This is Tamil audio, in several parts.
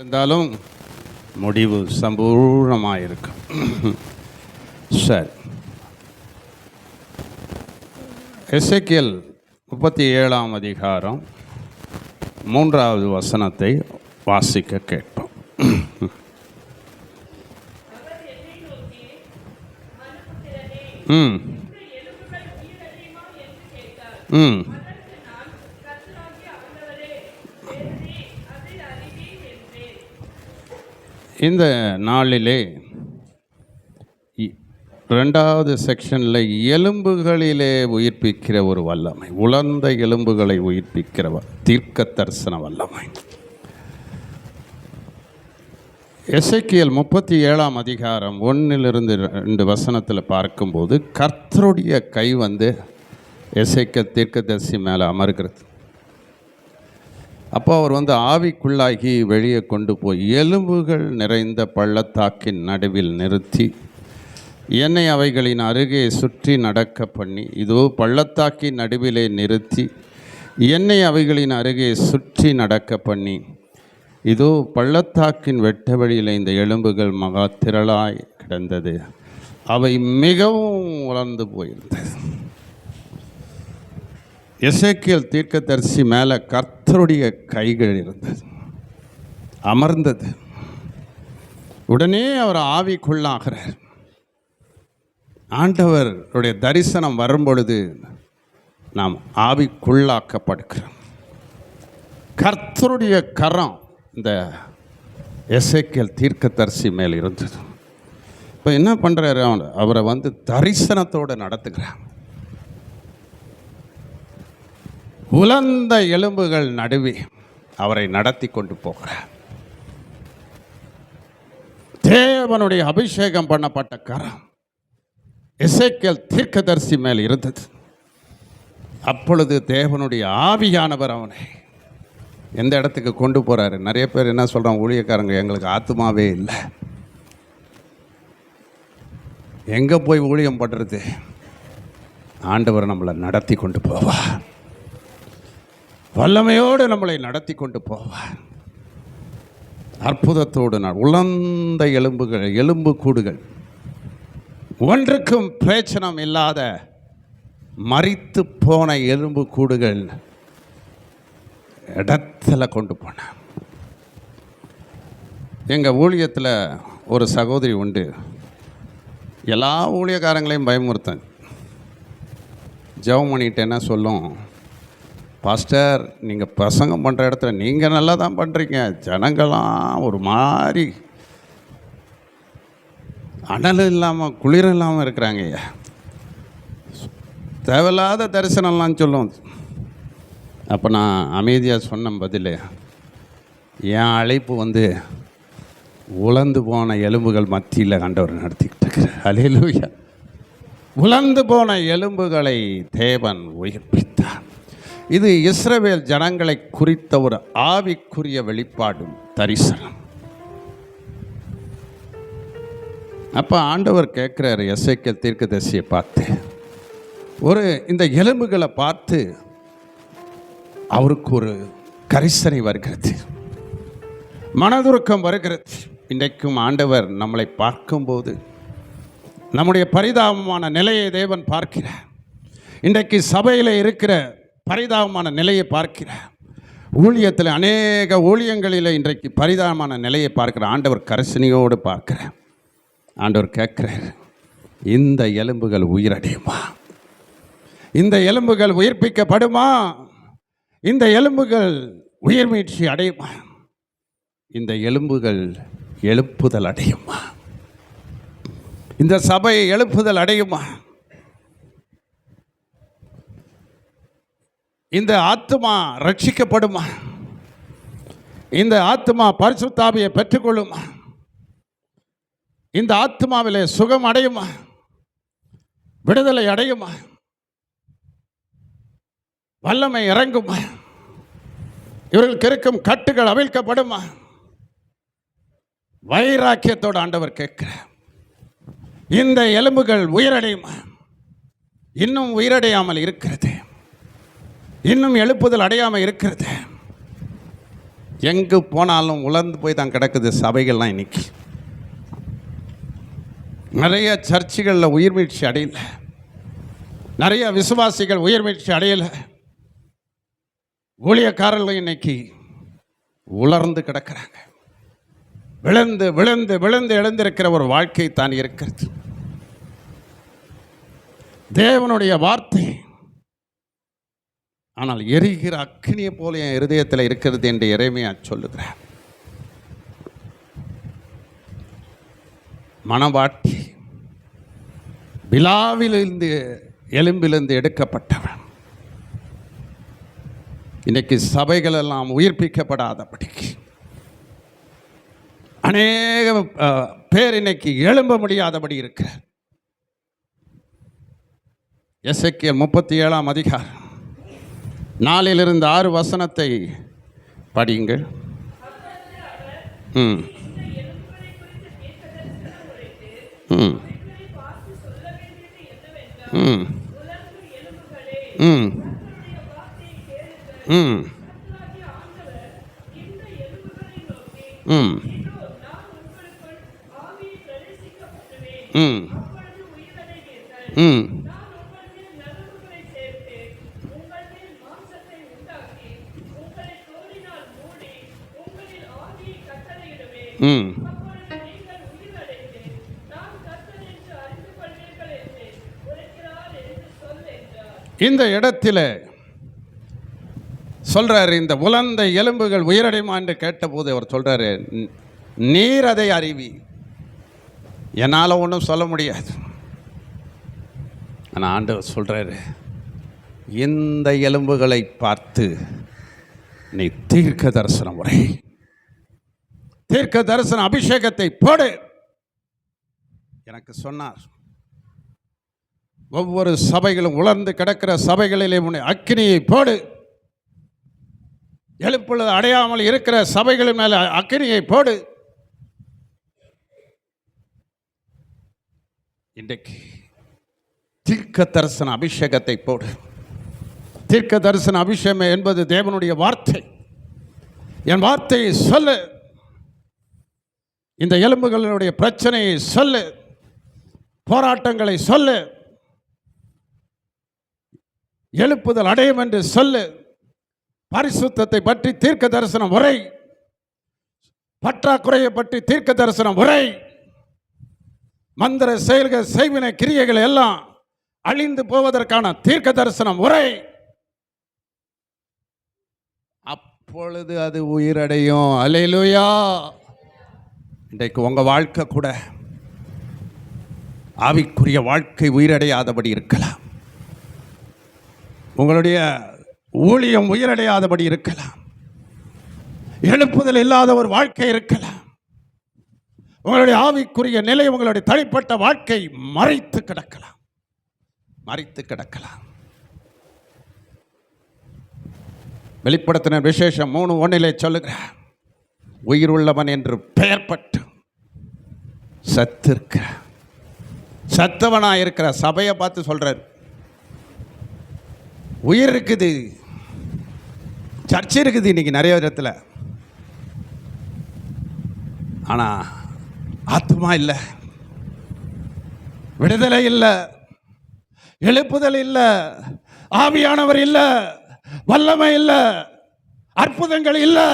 இருந்தாலும் முடிவு சம்பூர்ணமாக இருக்கும். சரி, எசேக்கியேல் 37ஆம் அதிகாரம் 3வது வசனத்தை வாசிக்க கேட்போம். இந்த நாளிலே 2வது செக்ஷனில் எலும்புகளிலே உயிர்ப்பிக்கிற ஒரு வல்லமை, உலர்ந்த எலும்புகளை உயிர்ப்பிக்கிற தீர்க்க தரிசன வல்லமை. எசேக்கியேல் 37ஆம் அதிகாரம் 1-2 வசனத்தில் பார்க்கும்போது கர்த்தருடைய கை எசேக்கியேல் தீர்க்கதரிசி மேலே அமர்கிறது. அப்போ அவர் ஆவிக்குள்ளாகி வெளியே கொண்டு போய் எலும்புகள் நிறைந்த பள்ளத்தாக்கின் நடுவில் நிறுத்தி என்னை அவைகளின் அருகே சுற்றி நடக்க பண்ணி, இதோ பள்ளத்தாக்கின் நடுவிலே நிறுத்தி என்னை அவைகளின் அருகே சுற்றி நடக்க பண்ணி, இதோ பள்ளத்தாக்கின் வெட்ட வழியில் இந்த எலும்புகள் மகா திரளாய் கிடந்தது, அவை மிகவும் உலர்ந்து போயிருந்தது. எசேக்கியேல் தீர்க்கதரிசி மேலே கர்த்தருடைய கைகள் இருந்தது, அமர்ந்தது. உடனே அவர் ஆவிக்குள்ளாகிறார். ஆண்டவருடைய தரிசனம் வரும்பொழுது நாம் ஆவிக்குள்ளாக்கப்படுகிறோம். கர்த்தருடைய கரம் இந்த எசேக்கியேல் தீர்க்கதரிசி மேல் இருந்தது. இப்போ என்ன பண்ணுறாரு? அவரை தரிசனத்தோடு நடத்துகிறார். உலர்ந்த எலும்புகள் நடுவே அவரை நடத்தி கொண்டு போகிறார். தேவனுடைய அபிஷேகம் பண்ணப்பட்ட கரம் எசேக்கியேல் தீர்க்கதரிசி மேல் இருந்தது. அப்பொழுது தேவனுடைய ஆவியானவர் அவனை எந்த இடத்துக்கு கொண்டு போறாரு? நிறைய பேர் என்ன சொல்றாங்க, ஊழியக்காரங்க எங்களுக்கு ஆத்துமாவே இல்லை, எங்க போய் ஊழியம் பண்றது? ஆண்டவர் நம்மளை நடத்தி கொண்டு போவார், வல்லமையோடு நம்மளை நடத்தி கொண்டு போவார், அற்புதத்தோடு. உலர்ந்த எலும்புகள், எலும்பு கூடுகள், ஒன்றுக்கும் பிரயோஜனம் இல்லாத மரித்து போன எலும்பு கூடுகள் இடத்துல கொண்டு போன. எங்கள் ஊழியத்தில் ஒரு சகோதரி உண்டு, எல்லா ஊழியக்காரங்களையும் பயமுறுத்தேன். ஜெபம் பண்ணிட்டு என்ன சொல்லும், பாஸ்டர் நீங்கள் பிரசங்கம் பண்ணுற இடத்துல நீங்கள் நல்லா தான் பண்ணுறீங்க, ஜனங்களாம் ஒரு மாதிரி அனல் இல்லாமல் குளிர் இல்லாமல் இருக்கிறாங்க, தேவையில்லாத தரிசனம்லாம் சொல்லும். அப்போ நான் அமைதியாக சொன்ன பதில், என் அழைப்பு உலர்ந்து போன எலும்புகள் மத்தியில் கண்டவர் நடத்திக்கிட்டு இருக்கிறார். அல்லேலூயா. உலர்ந்து போன எலும்புகளை தேவன் உயிர்ப்பித்தார். இது இஸ்ரவேல் ஜனங்களை குறித்த ஒரு ஆவிக்குரிய வெளிப்பாடும் தரிசனம். அப்போ ஆண்டவர் கேட்குறாரு எசேக்கியேல் தீர்க்கதரிசியை பார்த்து, இந்த எலும்புகளை பார்த்து அவருக்கு ஒரு கரிசனை வருகிறது, மனதுருக்கம் வருகிறது. இன்றைக்கும் ஆண்டவர் நம்மளை பார்க்கும்போது நம்முடைய பரிதாபமான நிலையை தேவன் பார்க்கிறார். இன்றைக்கு சபையில் இருக்கிற பரிதாபமான நிலையை பார்க்கிறார். ஊழியத்தில் அநேக ஊழியங்களில் இன்றைக்கு பரிதாபமான நிலையை பார்க்கிற ஆண்டவர் கரிசனையோடு பார்க்கிறார். ஆண்டவர் கேட்கிறார், இந்த எலும்புகள் உயிரடையுமா? இந்த எலும்புகள் உயிர்ப்பிக்கப்படுமா? இந்த எலும்புகள் உயிர் மீட்சி அடையுமா? இந்த எலும்புகள் எழுப்புதல் அடையுமா? இந்த சபை எழுப்புதல் அடையுமா? இந்த ஆத்துமா ரட்சிக்கப்படுமா? இந்த ஆத்துமா பரிசுத்த ஆவியை பெற்றுக்கொள்ளுமா? இந்த ஆத்துமாவிலே சுகம் அடையுமா? விடுதலை அடையுமா? வல்லமை இறங்குமா? இவர்களுக்கு இருக்கும் கட்டுகள் அவிழ்க்கப்படுமா? வைராக்கியத்தோடு ஆண்டவர் கேட்கிறார், இந்த எலும்புகள் உயிரடையுமா? இன்னும் உயிரடையாமல் இருக்கிறது, இன்னும் எழுப்புதல் அடையாமல் இருக்கிறது. எங்கு போனாலும் உலர்ந்து போய் தான் கிடக்குது சபைகள்லாம். இன்னைக்கு நிறைய சர்ச்சுகளில் உயிர்மீழ்ச்சி அடையலை, நிறைய விசுவாசிகள் உயிர்மீழ்ச்சி அடையலை. ஊழியக்காரர்களும் இன்னைக்கு உலர்ந்து கிடக்கிறாங்க. விழுந்து விழுந்து விழுந்து எழுந்திருக்கிற ஒரு வாழ்க்கை தான் இருக்கிறது. தேவனுடைய வார்த்தை ஆனால் எரிகிற அக்கினியை போல என் இருதயத்தில் இருக்கிறது என்று எரேமியா சொல்லுகிறார். மணவாட்டி விழாவிலிருந்து எலும்பிலிருந்து எடுக்கப்பட்டவன். இன்னைக்கு சபைகள் எல்லாம் உயிர்ப்பிக்கப்படாதபடிக்கு அநேக பேர் இன்னைக்கு எழும்ப முடியாதபடி இருக்கிறார். எசேக்கியேல் 37ஆம் அதிகாரம் 4 6 வசனத்தை படியுங்கள். ம் ம் ம் ம் ம் ம் ம் ம் ம் இந்த இடத்துல சொல்றாரு, இந்த உலர்ந்த எலும்புகள் உயிரடையுமா என்று கேட்டபோது அவர் சொல்றாரு, நீர் அதை அறிவி. என்னால் ஒன்றும் சொல்ல முடியாது. ஆனால் ஆண்டவர் சொல்றாரு, இந்த எலும்புகளை பார்த்து நீ தீர்க்க தரிசனம் உரை, தீர்க்க தரிசன அபிஷேகத்தை போடு எனக்கு சொன்னார். ஒவ்வொரு சபைகளும் உலர்ந்து கிடக்கிற சபைகளிலே அக்கினியை போடு, எழுப்புள்ள அடையாமல் இருக்கிற சபைகளின் மேல அக்கினியை போடு. இன்றைக்கு தீர்க்க தரிசன அபிஷேகத்தை போடு. தீர்க்க தரிசன அபிஷேகம் என்பது தேவனுடைய வார்த்தை. என் வார்த்தையை சொல்லு, இந்த எலும்புகளுடைய பிரச்சனையை சொல்லு, போராட்டங்களை சொல்லு, எழுப்புதல் அடையும் என்று சொல்லு. பரிசுத்தத்தை பற்றி தீர்க்க தரிசனம் உரை, பற்றாக்குறையை பற்றி தீர்க்க தரிசனம் உரை, மந்திர செயல்கள் செய்வினை கிரியைகள் எல்லாம் அழிந்து போவதற்கான தீர்க்க தரிசனம் உரை. அப்பொழுது அது உயிரடையும். அல்லேலூயா. இன்றைக்கு உங்க வாழ்க்கை கூட ஆவிக்குரிய வாழ்க்கை உயிரடையாதபடி இருக்கலாம். உங்களுடைய ஊழியம் உயிரடையாதபடி இருக்கலாம். எழுப்புதல் இல்லாத ஒரு வாழ்க்கை இருக்கலாம். உங்களுடைய ஆவிக்குரிய நிலை, உங்களுடைய தனிப்பட்ட வாழ்க்கை மறைத்து கிடக்கலாம், மறைத்து கிடக்கலாம். வெளிப்படுத்தின விசேஷம் 3:1 சொல்லுகிறார், உயிர் உள்ளவன் என்று பெயர் பட்டு சத்திருக்க, சத்தவனாக இருக்கிற சபையை பார்த்து சொல்றார், உயிர் இருக்குது, சர்ச்சை இருக்குது இன்னைக்கு நிறைய விதத்தில், ஆனால் ஆத்மா இல்லை, விடுதலை இல்லை, எழுப்புதல் இல்லை, ஆவியானவர் இல்லை, வல்லமை இல்லை, அற்புதங்கள் இல்லை.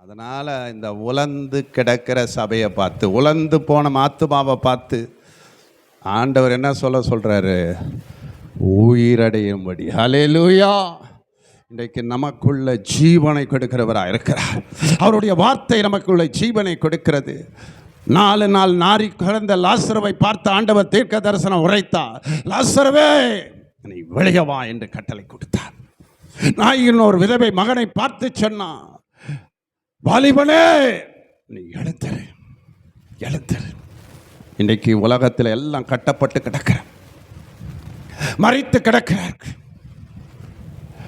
அதனால இந்த உலர்ந்து கிடக்கிற சபையை பார்த்து, உலர்ந்து போன ஆத்துமாவை பார்த்து ஆண்டவர் என்ன சொல்றாரு, உயிரடையும்படி. ஹல்லேலூயா. இன்றைக்கு நமக்குள்ள ஜீவனை கொடுக்கிறவராக இருக்கிறார். அவருடைய வார்த்தை நமக்குள்ள ஜீவனை கொடுக்கிறது. 4 நாள் நாரி கிடந்த லாசருவை பார்த்த ஆண்டவர் தீர்க்க தரிசனம் உரைத்தார். லாசருவே நீ வெளியே வா என்று கட்டளை கொடுத்தார். நாயின் ஒரு விதவை மகனை பார்த்து சொன்னான், வாலிபனே நீ எழுந்திரு, எழுந்திரு. இன்றைக்கு உலகத்தில் எல்லாம் கட்டப்பட்டு கிடக்கிற, மறித்து கிடக்கிறார்,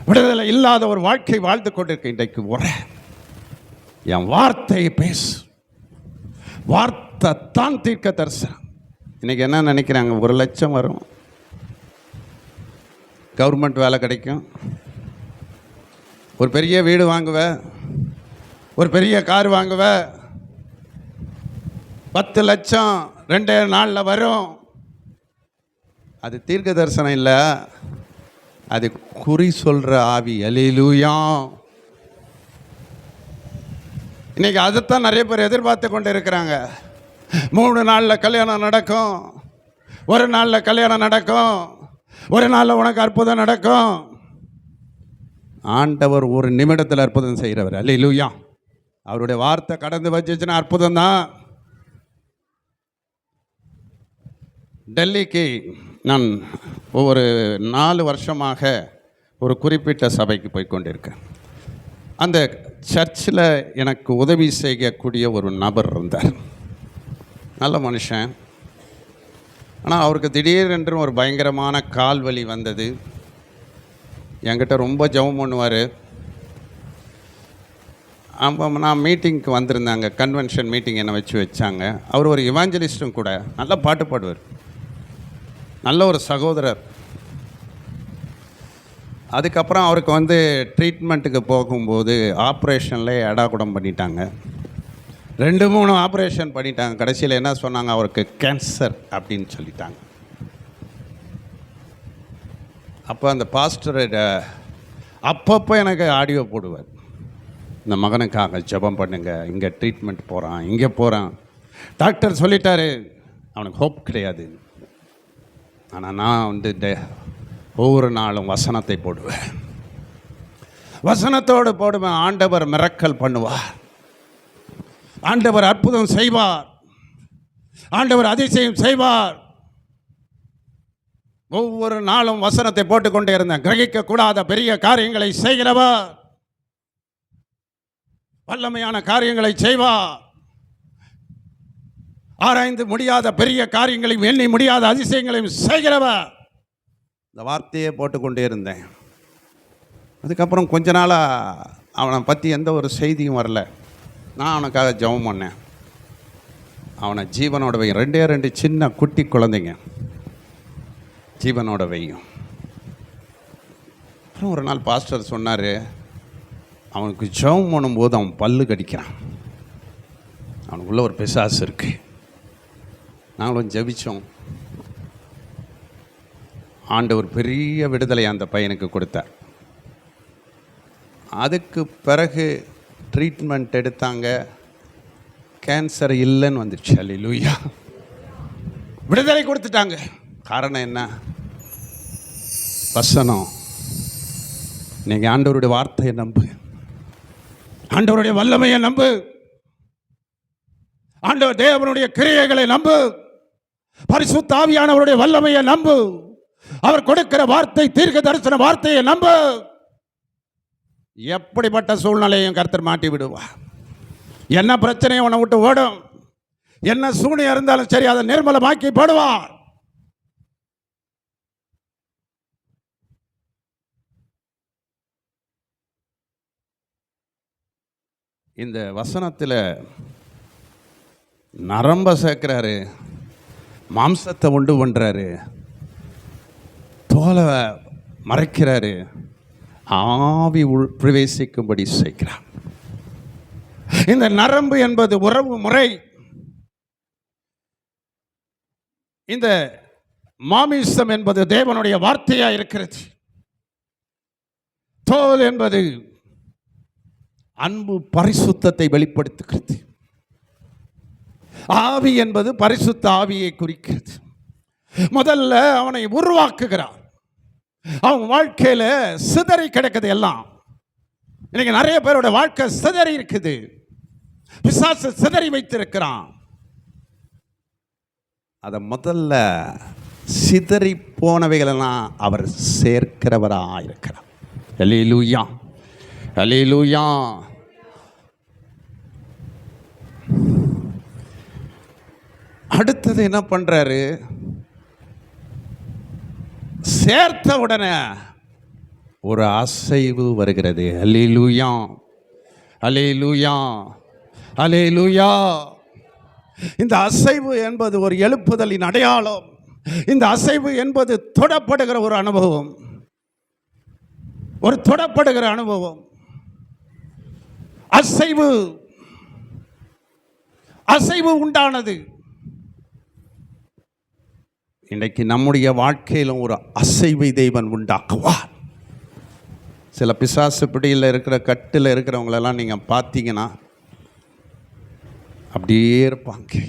விடுதலை இல்லாத ஒரு வாழ்க்கை வாழ்ந்து கொண்டிருக்க. இன்றைக்கு என் வார்த்தையை பேசு, வார்த்தை தான் தீர்க்க தரிசனம். இன்னைக்கு என்ன நினைக்கிறாங்க, 1 லட்சம் வரும், கவர்மெண்ட் வேலை கிடைக்கும், ஒரு பெரிய வீடு வாங்குவ, ஒரு பெரிய கார் வாங்குவ, 10 லட்சம் 2 நாளில் வரும். அது தீர்க்க தரிசனம் இல்லை, அது குறி சொல்கிற ஆவி. அல்லேலூயா. இன்னைக்கு அதைத்தான் நிறைய பேர் எதிர்பார்த்து கொண்டு இருக்கிறாங்க. 3 நாளில் கல்யாணம் நடக்கும், 1 நாளில் கல்யாணம் நடக்கும், 1 நாளில் உனக்கு அற்புதம் நடக்கும். ஆண்டவர் ஒரு நிமிடத்தில் அற்புதம் செய்கிறவர். அல்லேலூயா. அவருடைய வார்த்தை கடந்து வச்சுச்சுன்னா அற்புதம் தான். டெல்லிக்கு நான் ஒவ்வொரு 4 வருஷமாக ஒரு குறிப்பிட்ட சபைக்கு போய் கொண்டிருக்கேன். அந்த சர்ச்சில் எனக்கு உதவி செய்யக்கூடிய ஒரு நபர் இருந்தார். நல்ல மனுஷன். ஆனால் அவருக்கு திடீரென்று ஒரு பயங்கரமான கால் வலி வந்தது. என்கிட்ட ரொம்ப ஜெபம் பண்ணுவார். அப்போ நான் மீட்டிங்க்கு வந்திருந்தாங்க, கன்வென்ஷன் மீட்டிங் என்னை வச்சாங்க. அவர் ஒரு இவாஞ்சலிஸ்ட்டும் கூட, நல்ல பாட்டு பாடுவார், நல்ல ஒரு சகோதரர். அதுக்கப்புறம் அவருக்கு ட்ரீட்மெண்ட்டுக்கு போகும்போது ஆப்ரேஷனில் எடாகுடம் பண்ணிட்டாங்க. 2-3 ஆப்ரேஷன் பண்ணிட்டாங்க. கடைசியில் என்ன சொன்னாங்க, அவருக்கு கேன்சர் அப்படின்னு சொல்லிட்டாங்க. அப்போ அந்த பாஸ்டர் அப்பப்போ எனக்கு ஆடியோ போடுவார், இந்த மகனுக்காக ஜெபம் பண்ணுங்க, இங்கே ட்ரீட்மெண்ட் போகிறான், இங்கே போகிறான், டாக்டர் சொல்லிட்டாரு அவனுக்கு ஹோப் கிடையாது. ஆனால் நான் ஒவ்வொரு நாளும் வசனத்தை போடுவேன், வசனத்தோடு போடுவேன். ஆண்டவர் மிரக்கல் பண்ணுவார், ஆண்டவர் அற்புதம் செய்வார், ஆண்டவர் அதிசயம் செய்வார். ஒவ்வொரு நாளும் வசனத்தை போட்டுக்கொண்டே இருந்தேன். கிரகிக்க கூடாத பெரிய காரியங்களை செய்கிறவர், வல்லமையான காரியங்களை செய்வார். ஆராய்ந்து முடியாத பெரிய காரியங்களையும் எண்ணி முடியாத அதிசயங்களையும் செய்கிறவர். இந்த வார்த்தையை போட்டுக்கொண்டே இருந்தேன். அதுக்கப்புறம் கொஞ்ச நாளாக அவனை பற்றி எந்த ஒரு செய்தியும் வரல. நான் அவனுக்காக ஜெபம் பண்ணேன். அவனை ஜீவனோட வையும், 2 சின்ன குட்டி குழந்தைங்க, ஜீவனோட வையும். அப்புறம் ஒரு நாள் பாஸ்டர் சொன்னார், அவனுக்கு ஜெபம் பண்ணும்போது அவன் பல்லு கடிக்கிறான், அவனுக்குள்ள ஒரு பிசாசு இருக்கு. நாங்களும் ஜெபிச்சோம். ஆண்டவர் பெரிய விடுதலை அந்த பையனுக்கு கொடுத்தார். அதுக்கு பிறகு ட்ரீட்மெண்ட் எடுத்தாங்க, கேன்சர் இல்லைன்னு வந்துடுச்சு. அல்லேலூயா. விடுதலை கொடுத்துட்டாங்க. காரணம் என்ன? வசனம். நீங்கள் ஆண்டவருடைய வார்த்தையை நம்பு, ஆண்டவருடைய வல்லமையை நம்பு, ஆண்டவர் தேவனுடைய கிரியைகளை நம்பு, பரிசுத்த ஆவியானவருடைய வல்லமையை நம்பு, அவர் கொடுக்கிற வார்த்தை தீர்க்க தரிசன வார்த்தையை நம்பு. எப்படிப்பட்ட சூழ்நிலையும் கர்த்தர் மாட்டி விடுவார். என்ன பிரச்சனையும் உன்னை விட்டு ஓடும், என்ன சூழ்நிலை இருந்தாலும் சரி, அதை நிர்மலமாக்கி போடுவார். இந்த வசனத்தில் நரம்ப சேர்க்கிறாரு, மாம்சத்தை உண்டு பண்ணுறாரு, தோலை மறைக்கிறாரு, ஆவி பிரவேசிக்கும்படி செய்கிறார். இந்த நரம்பு என்பது உறவு முறை. இந்த மாமிசம் என்பது தேவனுடைய வார்த்தையா இருக்கிறது. தோல் என்பது அன்பு பரிசுத்தத்தை வெளிப்படுத்துகிறது. ஆவி என்பது பரிசுத்த ஆவியை குறிக்கிறது. முதல்ல அவனை உருவாக்குகிறார். அவன் வாழ்க்கையில சிதறி கிடக்குது எல்லாம். இன்னைக்கு நிறைய பேரோட வாழ்க்கை சிதறி இருக்குது. பிசாசு சிதறி வைத்திருக்கிறான். அதை முதல்ல சிதறி போனவைகளெல்லாம் அவர் சேர்க்கிறவராக இருக்கிறார். அல்லேலூயா, அல்லேலூயா. அடுத்தது என்ன பண்றாரு? சேர்த்த உடனே ஒரு அசைவு வருகிறது. அல்லேலூயா, அல்லேலூயா, அல்லேலூயா. இந்த அசைவு என்பது ஒரு எழுப்புதலின் அடையாளம். இந்த அசைவு என்பது தொடப்படுகிற ஒரு அனுபவம், ஒரு தொடப்படுகிற அனுபவம். அசைவு உண்டானது. இன்றைக்கு நம்முடைய வாழ்க்கையிலும் ஒரு அசைவை தேவன் உண்டாக்குவார். சில பிசாசு பிடியில் இருக்கிற கட்டில் இருக்கிறவங்களெல்லாம் நீங்கள் பார்த்தீங்கன்னா அப்படியே இருப்பாங்க,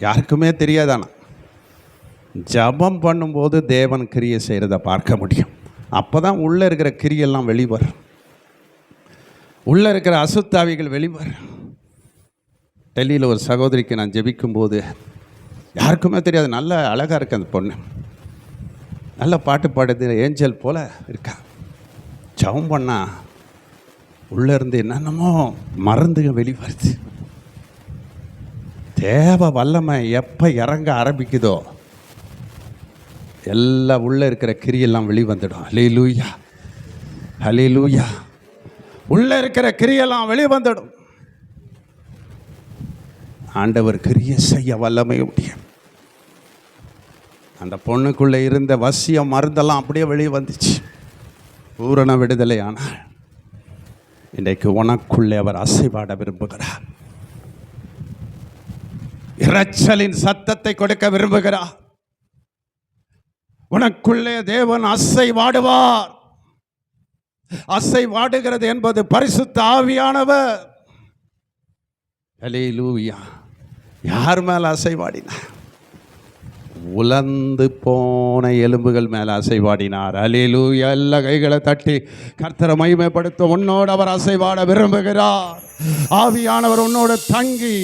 யாருக்குமே தெரியாதானா. ஜபம் பண்ணும்போது தேவன் கிரியை செய்கிறத பார்க்க முடியும். அப்போ தான் உள்ளே இருக்கிற கிரியெல்லாம் வெளிவரும், உள்ளே இருக்கிற அசுத்தாவிகள் வெளிவரும். டெல்லியில் ஒரு சகோதரிக்கு நான் ஜெபிக்கும்போது யாருக்குமே தெரியாது, நல்ல அழகாக இருக்கு அந்த பொண்ணு, நல்ல பாட்டு பாடுது, ஏஞ்சல் போல் இருக்கா. ஜபம் பண்ணால் உள்ளேருந்து என்னென்னமோ மருந்துங்க வெளிவருது. தேவ வல்லமை எப்போ இறங்க ஆரம்பிக்குதோ எல்லாம் உள்ளே இருக்கிற கிரியெல்லாம் வெளிவந்துடும். ஹல்லேலூயா, ஹல்லேலூயா. உள்ளே இருக்கிற கிரியெல்லாம் வெளிவந்துடும். ஆண்டவர் கிரியை செய்ய வல்லமை முடியும். அந்த பொண்ணுக்குள்ளே இருந்த வசியம் மருந்தெல்லாம் அப்படியே வெளியே வந்துச்சு, பூரண விடுதலை. ஆனால் இன்றைக்கு உனக்குள்ளே அவர் அசைவாட விரும்புகிறார். இரைச்சலின் சத்தத்தை கொடுக்க விரும்புகிறார். உனக்குள்ளே தேவன் அசைவாடுவார். அசைவாடுகிறது என்பது பரிசுத்த ஆவியானவர். ஹல்லேலூயா. யார் மேல அசைவாடினார்? உலர்ந்து போன எலும்புகள் மேல அசைவாடினார். ஹல்லேலூயா. எல்லா கைகளை தட்டி கர்த்தரை மகிமைப்படுத்த உன்னோடு அவர் அசைவாட விரும்புகிறார். ஆவியானவர் உன்னோடு தங்கி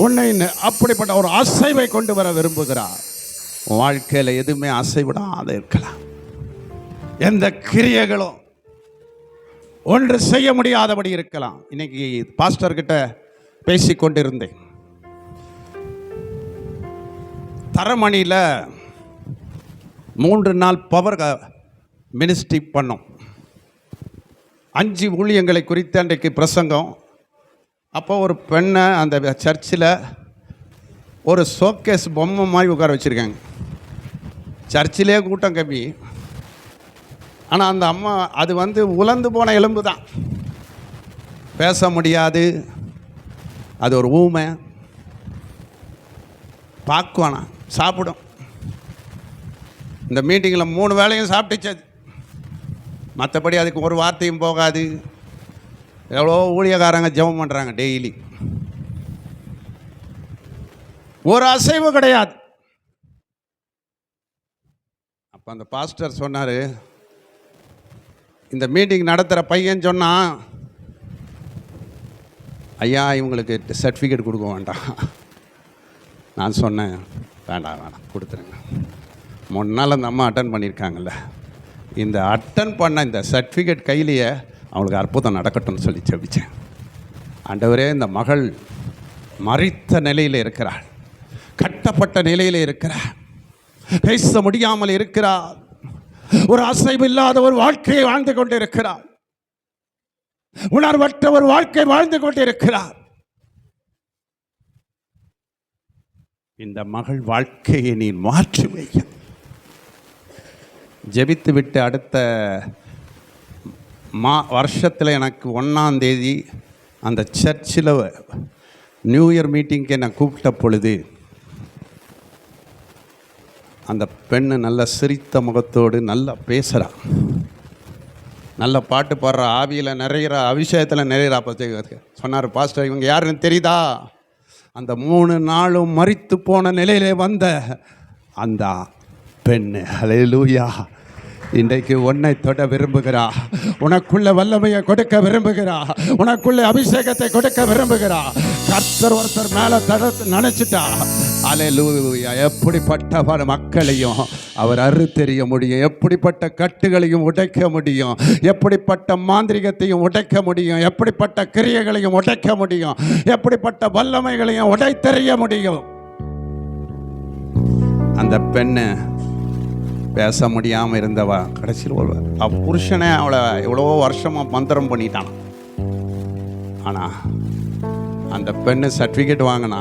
உன்னை அப்படிப்பட்ட ஒரு அசைவை கொண்டு வர விரும்புகிறார். வாழ்க்கையில் எதுவுமே அசைவிடாத இருக்கலாம். எந்த கிரியைகளும் ஒன்று செய்ய முடியாதபடி இருக்கலாம். இன்னைக்கு பாஸ்டர்கிட்ட பேசிக்கொண்டிருந்தேன். தரமணியில் 3 நாள் பவர் மினிஸ்ட்ரி பண்ணோம். 5 ஊழியங்களை குறித்து அன்றைக்கு பிரசங்கம். அப்போ ஒரு பெண்ணை அந்த சர்ச்சில் ஒரு ஷோகேஸ் பொம்மை மாதிரி உட்கார வச்சுருக்காங்க. சர்ச்சிலே கூட்டம் கம்மி, ஆனால் அந்த அம்மா அது உலர்ந்து போன எலும்பு தான், பேச முடியாது. அது ஒரு ஊமை, பார்க்குவானா, சாப்பிடும். இந்த மீட்டிங்கில் 3 வேளையும் சாப்பிட்டுச்சு. மற்றபடி அதுக்கு ஒரு வார்த்தையும் போகாது. எவ்வளோ ஊழியக்காரங்க ஜெபம் பண்ணுறாங்க டெய்லி, ஒரு அசைவு கிடையாது. அப்போ அந்த பாஸ்டர் சொன்னார், இந்த மீட்டிங் நடத்துகிற பையன் சொன்னான், ஐயா இவங்களுக்கு சர்டிஃபிகேட் கொடுக்க வேண்டாம். நான் சொன்னேன், வேண்டாம் கொடுத்துருங்க. 3 நாள் அந்த அம்மா அட்டன் பண்ணியிருக்காங்கல்ல, இந்த அட்டன் பண்ண இந்த சர்டிஃபிகேட் கையிலேயே அவங்களுக்கு அற்புதம் நடக்கட்டும்னு சொல்லி ஜெபிச்சேன். ஆண்டவரே, இந்த மகள் மரித்த நிலையில் இருக்கிறாள், கட்டப்பட்ட நிலையில் இருக்கிறாள், பேச முடியாமல் இருக்கிறாள், ஒரு அசைவு இல்லாத ஒரு வாழ்க்கையை வாழ்ந்து கொண்டு இருக்கிறாள், உணர்வற்ற ஒரு வாழ்க்கை வாழ்ந்து கொண்டு இருக்கிறார். இந்த மகள் வாழ்க்கையை நீ மாற்றி வை. ஜெபித்து விட்டு அடுத்த வருஷத்தில் எனக்கு 1ஆம் தேதி அந்த சர்ச்சில் நியூ இயர் மீட்டிங்க்கு என்னை கூப்பிட்ட பொழுது அந்த பெண்ணு நல்ல சிரித்த முகத்தோடு நல்லா பேசுகிறான், நல்ல பாட்டு பாடுற, ஆவியில் நிறையிற, அபிஷேகத்தில் நிறையிறா. பற்றி சொன்னார் பாஸ்டர், இவங்க யாருன்னு தெரியுதா? அந்த 3 நாளும் மரித்து போன நிலையிலே வந்த அந்த பெண்ணு. ஹல்லேலூயா. இன்றைக்கு உன்னை தொட விரும்புகிறா, உனக்குள்ள வல்லமையை கொடுக்க விரும்புகிறா, உனக்குள்ள அபிஷேகத்தை கொடுக்க விரும்புகிறா. கர்த்தர் ஒருத்தர் மேலே நினைச்சிட்டா, ஹல்லேலூயா. எப்படிப்பட்ட மக்களையும் அவர் அறுத்தெறிய முடியும், எப்படிப்பட்ட கட்டுகளையும் உடைக்க முடியும், எப்படிப்பட்ட மாந்திரிகத்தையும் உடைக்க முடியும், எப்படிப்பட்ட கிரியைகளையும் உடைக்க முடியும், எப்படிப்பட்ட வல்லமைகளையும் உடைத்தெறிய முடியும். அந்த பெண்ணு பேச முடியாமல் இருந்தவா கடைசியில் புருஷனே அவளை எவ்வளோ வருஷமாக மந்திரம் பண்ணிட்டான். ஆனால் அந்த பெண்ணு சர்டிஃபிகேட் வாங்கினா.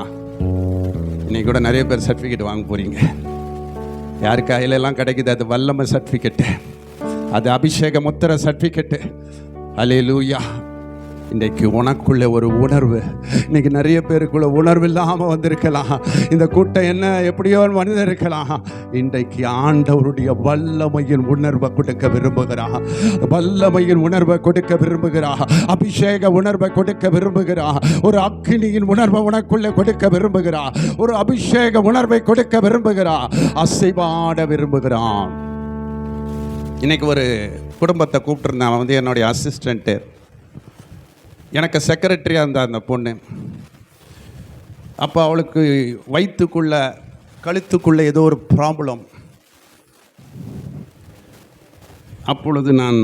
இன்னைக்கு கூட நிறைய பேர் சர்டிஃபிகேட் வாங்க போகிறீங்க. யார் கையிலெல்லாம் கிடைக்குது அது வல்லமை சர்டிஃபிகேட்டு, அது அபிஷேக முத்திரை சர்டிஃபிகேட்டு. ஹல்லேலூயா. இன்றைக்கு உனக்குள்ள ஒரு உணர்வு, இன்னைக்கு நிறைய பேருக்குள்ள உணர்வு இல்லாமல் வந்திருக்கலாம். இந்த கூட்டம் என்ன எப்படியோ வந்திருக்கலாம். இன்றைக்கு ஆண்டவருடைய வல்லமையின் உணர்வை கொடுக்க விரும்புகிறார். வல்லமையின் உணர்வை கொடுக்க விரும்புகிறார். அபிஷேக உணர்வை கொடுக்க விரும்புகிறார். ஒரு அக்கினியின் உணர்வை உனக்குள்ளே கொடுக்க விரும்புகிறார். ஒரு அபிஷேக உணர்வை கொடுக்க விரும்புகிறார். அசைவாட விரும்புகிறான். இன்னைக்கு ஒரு குடும்பத்தை கூப்பிட்டுருந்தேன். அவன் என்னுடைய அசிஸ்டண்ட்டு, எனக்கு செக்ரட்டரியாக இருந்தா அந்த பொண்ணு. அப்போ அவளுக்கு வயிற்றுக்குள்ள கழுத்துக்குள்ளே ஏதோ ஒரு ப்ராப்ளம். அப்பொழுது நான்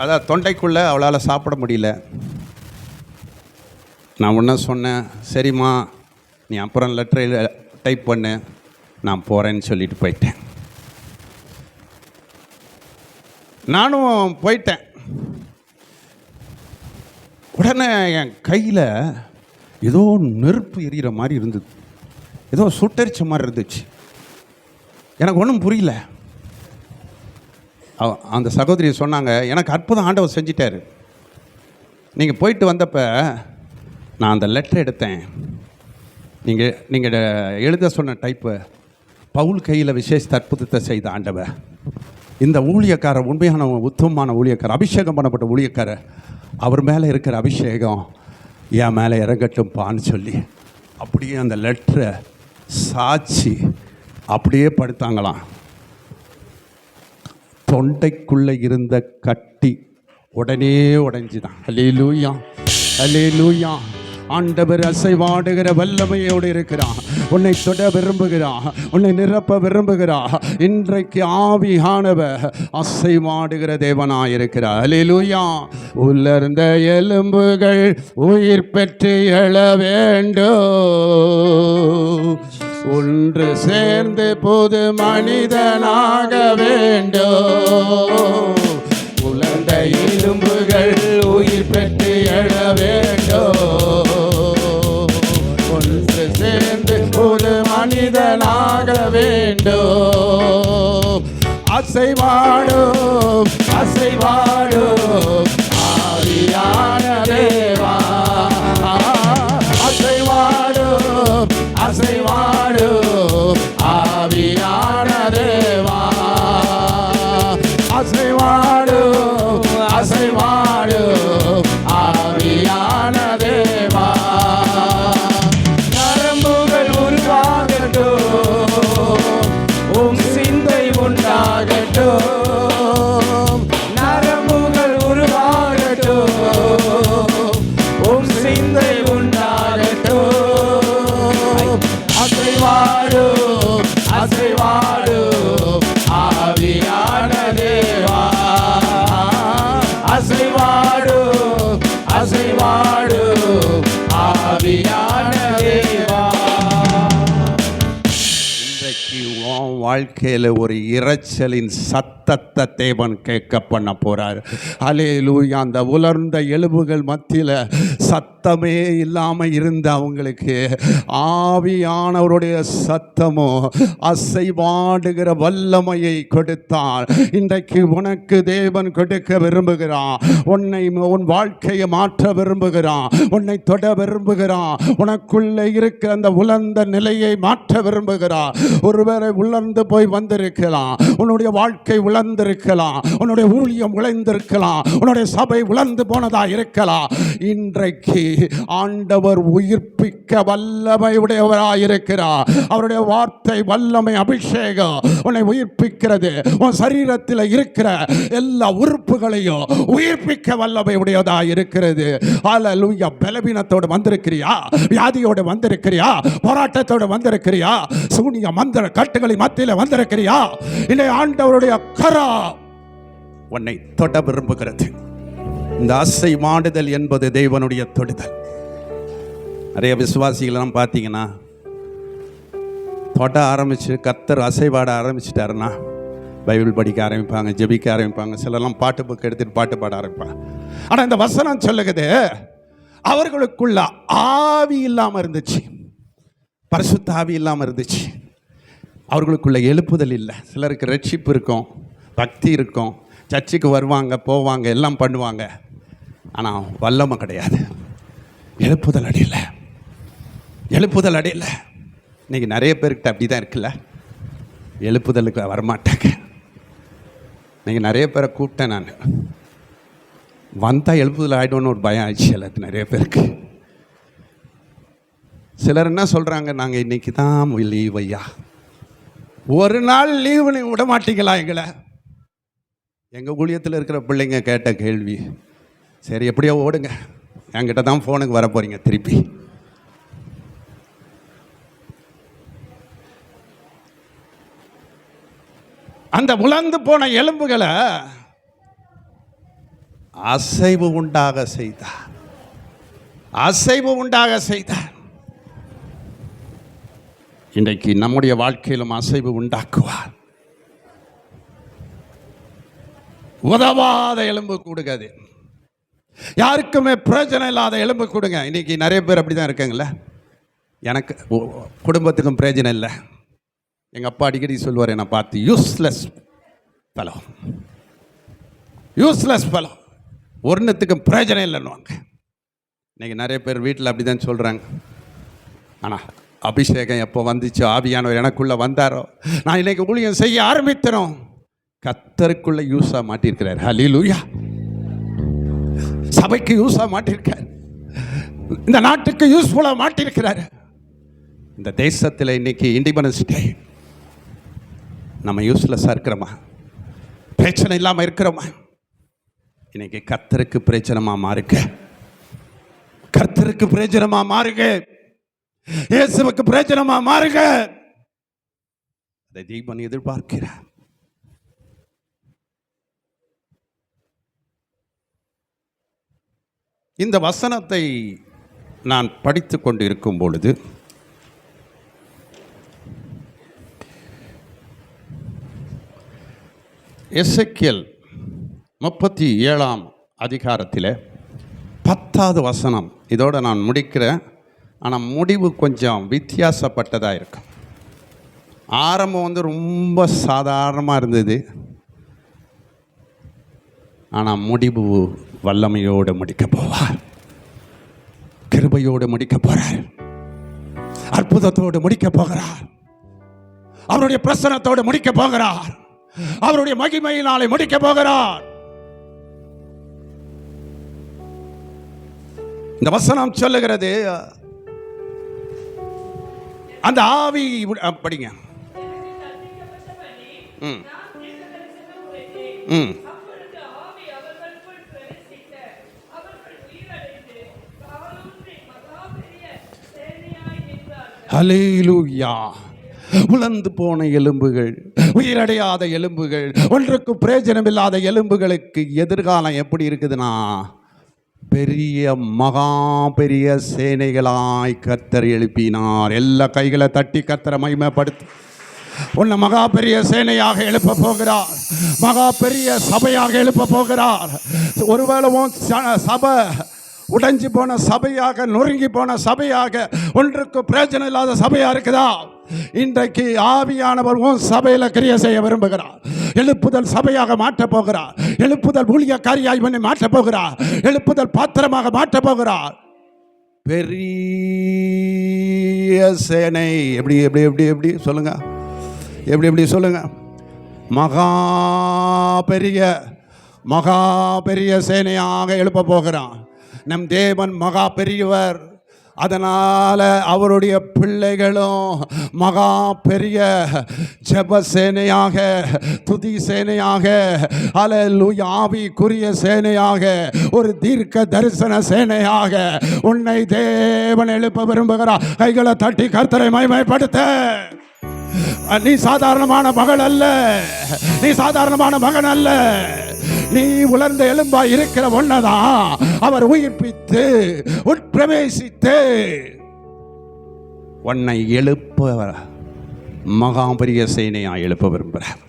அதாவது தொண்டைக்குள்ளே அவளால் சாப்பிட முடியல. நான் ஒன்றா சொன்னேன், சரிம்மா நீ அப்புறம் லெட்டர் டைப் பண்ணு, நான் போகிறேன்னு சொல்லிட்டு போயிட்டேன். நானும் போயிட்டேன். உடனே என் கையில் ஏதோ நெருப்பு எரிகிற மாதிரி இருந்தது, ஏதோ சுட்டரிச்ச மாதிரி இருந்துச்சு. எனக்கு ஒன்றும் புரியல. அந்த சகோதரி சொன்னாங்க, எனக்கு அற்புதம் ஆண்டவர் செஞ்சிட்டாரு. நீங்கள் போயிட்டு வந்தப்போ நான் அந்த லெட்டர் எடுத்தேன். நீங்கள் எழுத சொன்ன டைப்பு, பவுல் கையில் விசேஷ அற்புதத்தை செய்த ஆண்டவர். இந்த ஊழியக்காரர் உண்மையான உத்தமமான ஊழியக்காரர், அபிஷேகம் பண்ணப்பட்ட ஊழியக்காரர், அவர் மேலே இருக்கிற அபிஷேகம் என் மேலே இறங்கட்டும்பான்னு சொல்லி அப்படியே அந்த லெட்டரை சாட்சி அப்படியே படுத்தாங்களாம். தொண்டைக்குள்ளே இருந்த கட்டி உடனே உடைஞ்சுதான். அல்லேலூயா, அல்லேலூயா. ஆண்டவர் அசைவாடுகிற வல்லமையோடு இருக்கிறார். உன்னை தொட விரும்புகிறார், உன்னை நிரப்ப விரும்புகிறார். இன்றைக்கு ஆவியானவர் அசைவாடுகிற தேவனாயிருக்கிறார். அல்லேலூயா. உலர்ந்த எலும்புகள் உயிர் பெற்று எழ வேண்டும், ஒன்று சேர்ந்து புது மனிதனாக வேண்டும். உலர்ந்த எலும்புகள் உயிர் பெற்று எழ வேண்டும், ஒன்று சேர்ந்து ஒரு மனிதனாக வேண்டும். அசைவாடும் அசைவாடும் ஆவியான தேவா, அசைவாடும் அசைவாடும் ஆவியான தேவா, அசைவாடும் அசைவாடும் ஆவியான தேவா. நரம்புகள் உருவாகட்டும், உம் சிந்தை உண்டாகட்டும். நரம்புகள் உருவாகட்டும், உம் சிந்தை உண்டாகட்டும். அசைவாடும் அசைவாடும் ஆவியான தேவா, அசைவாடும் அசைவாடும் ஆவியான தேவா. இன்றைக்கு உன் வாழ்க்கையில் ஒரு இரைச்சலின் சத்தத்தை தேவன் கேட்க பண்ண போறார். அல்லேலூயா. அந்த உலர்ந்த எலும்புகள் மத்தியில் சத்தமே இல்லாமல் இருந்த அவங்களுக்கு ஆவியானவருடைய சத்தமோ அசைவாடுகிற வல்லமையை கொடுத்தார். இன்றைக்கு உனக்கு தேவன் கொடுக்க விரும்புகிறான். உன் வாழ்க்கையை மாற்ற விரும்புகிறான். உன்னை தொட விரும்புகிறான். உனக்குள்ளே இருக்கிற அந்த உலர்ந்த நிலையை மாற்ற விரும்புகிறான். ஒருவேளை உலர்ந்து போய் வந்திருக்கலாம், உன்னுடைய வாழ்க்கை உலர்ந்திருக்கலாம், உன்னுடைய ஊழியம் உழைந்திருக்கலாம், உன்னுடைய சபை உலர்ந்து போனதா இருக்கலாம். இன்றைக்கு ஆண்டவர் உயிர்ப்பிக்க வல்லமை உடையவராயிருக்கிறார். அவருடைய வார்த்தை வல்லமை, அபிஷேகம் உன்னை உயிர்ப்பிக்கிறது. உன் சரீரத்தில் இருக்கிற எல்லா உறுப்புகளையும் உயிர்ப்பிக்க வல்லமை உடையதா இருக்கிறது. அல்லேலூயா. பலவீனத்தோடு வந்திருக்கிறியா? வியாதியோடு வந்திருக்கிறியா? போராட்டத்தோடு வந்திருக்கிறியா? சூனிய மந்திர கட்டுகளின் மத்தியில் வந்திருக்கிறியா? இன்னை ஆண்டவருடைய கரா உன்னை தொட விரும்புகிறது. இந்த அசை மாடுதல் என்பது தேவனுடைய தொடுதல். நிறைய விசுவாசிகளெல்லாம் பார்த்தீங்கன்னா தொட ஆரம்பிச்சு கர்த்தர் அசைவாட ஆரம்பிச்சிட்டாருன்னா பைபிள் படிக்க ஆரம்பிப்பாங்க, ஜெபிக்க ஆரம்பிப்பாங்க, சிலர்லாம் பாட்டு புக் எடுத்துட்டு பாட்டு பாட ஆரம்பிப்பாங்க. ஆனால் இந்த வசனம் சொல்லுகிறது, அவர்களுக்குள்ள ஆவி இல்லாமல் இருந்துச்சு, பரிசுத்த ஆவி இல்லாமல் இருந்துச்சு. அவர்களுக்குள்ள எழுப்புதல் இல்லை. சிலருக்கு ரட்சிப்பு இருக்கும், பக்தி இருக்கும், சர்ச்சுக்கு வருவாங்க, போவாங்க, எல்லாம் பண்ணுவாங்க. ஆனால் வல்லமை கிடையாது. எழுப்புதல் அடையலை. எழுப்புதல் அடையலை. இன்றைக்கி நிறைய பேர்கிட்ட அப்படி தான் இருக்குல்ல, எழுப்புதலுக்கு வரமாட்டாங்க. இன்றைக்கி நிறைய பேரை கூப்பிட்டேன் நான், வந்தால் எழுப்புதல் ஆகிடும்னு ஒரு பயம் ஆயிடுச்சு எல்லாத்து நிறைய பேருக்கு. சிலர் என்ன சொல்கிறாங்க, நாங்கள் இன்றைக்கி தான் லீவ் ஐயா, ஒரு நாள் லீவு நீங்கள் விட மாட்டீங்களா எங்களை? எங்கள் ஊழியத்தில் இருக்கிற பிள்ளைங்க கேட்ட கேள்வி, சரி எப்படியோ ஓடுங்க, என்கிட்ட தான் ஃபோனுக்கு வர போகிறீங்க திருப்பி. அந்த உலர்ந்து போன எலும்புகளை அசைவு உண்டாக செய்தார். அசைவு உண்டாக செய்தார். இன்றைக்கு நம்முடைய வாழ்க்கையிலும் அசைவு உண்டாக்குவார். உதவாத எலும்பு கூடுகிறது, யாருக்குமே பிரயோஜனம் இல்லாத எலும்பு கூடுங்க. இன்னைக்கு நிறைய பேர் அப்படி தான் இருக்காங்களே, எனக்கு குடும்பத்துக்கும் பிரயோஜனம் இல்லை. எங்கள் அப்பா அடிக்கடி சொல்லுவார் என்னை பார்த்து, யூஸ்லெஸ் ஃபெலோ, யூஸ்லெஸ் ஃபெலோ, ஒன்றுத்துக்கும் பிரயோஜனம் இல்லைன்னுவாங்க. இன்றைக்கி நிறைய பேர் வீட்டில் அப்படி தான் சொல்கிறாங்க. ஆனால் அபிஷேகம் எப்போ வந்துச்சோ, ஆவியானவர் எனக்குள்ளே வந்தாரோ, நான் இன்றைக்கி ஊழியம் செய்ய ஆரம்பித்தனோம், கர்த்தருக்குள்ளே யூஸாக மாட்டியிருக்கிறார். ஹல்லேலூயா. சபைக்கு யூஸாக மாட்டியிருக்கார், இந்த நாட்டுக்கு யூஸ்ஃபுல்லாக மாட்டியிருக்கிறார். இந்த தேசத்தில் இன்னைக்கு இண்டிபெண்டன்ஸ் டே, நம்ம யூஸ்லெஸ்ஸாக இருக்கிறோமா? பிரச்சனை இல்லாமல் இருக்கிறோமா? இன்னைக்கு கர்த்தருக்கு பிரயோஜனமாக மாறுங்க, கர்த்தருக்கு பிரயோஜனமாக மாறுங்க, இயேசுவுக்கு பிரயோஜனமாக மாறுங்க. அதை தீபன் எதிர்பார்க்கிறார். இந்த வசனத்தை நான் படித்து கொண்டு இருக்கும் பொழுது எசேக்கியேல் 37ஆம் அதிகாரத்தில் 10வது வசனம், இதோடு நான் முடிக்கிறேன். ஆனால் முடிவு கொஞ்சம் வித்தியாசப்பட்டதாக இருக்கும். ஆரம்பம் ரொம்ப சாதாரணமாக இருந்தது, ஆனால் முடிவு வல்லமையோடு முடிக்க போவார், கிருபையோடு முடிக்க போறார், அற்புதத்தோடு முடிக்க போகிறார், அவருடைய பிரசன்னத்தோடு முடிக்க போகிறார், அவருடைய மகிமையினாலே முடிக்க போகிறார். இந்த வசனம் சொல்லுகிறது, அந்த ஆவி படிங்க. ஹல்லேலூயா. உலர்ந்து போன எலும்புகள், உயிரடையாத எலும்புகள், ஒன்றுக்கு பிரயோஜனம் இல்லாத எலும்புகளுக்கு எதிர்காலம் எப்படி இருக்குதுன்னா, பெரிய மகா பெரிய சேனைகளாய் கர்த்தர் எழுப்பினார். எல்லா கைகளை தட்டி கர்த்தரை மகிமைப்படுத்தி, உன்னை மகா பெரிய சேனையாக எழுப்ப போகிறார், மகா பெரிய சபையாக எழுப்ப போகிறார். ஒருவேளை சபை உடைஞ்சு போன சபையாக, நொறுங்கி போன சபையாக, ஒன்றுக்கு பிரயோஜனம் இல்லாத சபையாக இருக்குதா? இன்றைக்கு ஆவியானவர் உன் சபையில் கிரியை செய்ய விரும்புகிறார். எழுப்புதல் சபையாக மாற்றப் போகிறார், எழுப்புதல் ஊழியக்காரியாய் பண்ணி மாற்றப் போகிறார், எழுப்புதல் பாத்திரமாக மாற்றப் போகிறார். பெரிய சேனை. எப்படி எப்படி எப்படி எப்படி சொல்லுங்க, எப்படி எப்படி சொல்லுங்க. மகா பெரிய சேனையாக எழுப்ப போகிறான். நம் தேவன் மகா பெரியவர், அதனால் அவருடைய பிள்ளைகளும் மகா பெரிய ஜெப சேனையாக, துதி சேனையாக, அல்லேலூயா, ஆவிக்குரிய சேனையாக, ஒரு தீர்க்க தரிசன சேனையாக உன்னை தேவன் எழுப்ப விரும்புகிறார். கைகளை தட்டி கர்த்தரை மகிமைப்படுத்த. நீ சாதாரணமான மகள் அல்ல, நீ சாதாரணமான மகன் அல்ல, நீ உலர்ந்த எலும்பா இருக்கிற ஒன்னதான் அவர் உயிர்ப்பித்து உட்பிரவேசித்து உன்னை எழுப்ப மகாபரிய சேனையா எழுப்ப விரும்புகிறார்.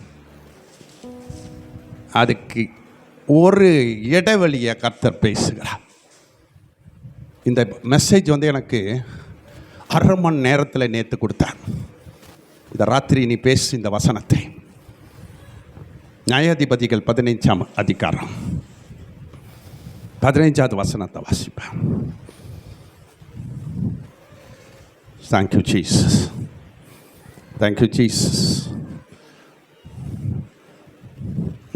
அதுக்கு ஒரு இடைவெளியை கர்த்தர் பேசுகிறார். இந்த மெசேஜ் எனக்கு 1/2 மணி நேரத்தில் நேற்று கொடுத்தார். இந்த ராத்திரி நீ பேசு இந்த வசனத்தை. நியாயாதிபதிகள் 15ஆம் அதிகாரம் 15வது வசனத்தை வாசிப்பேன். Thank you Jesus, thank you Jesus.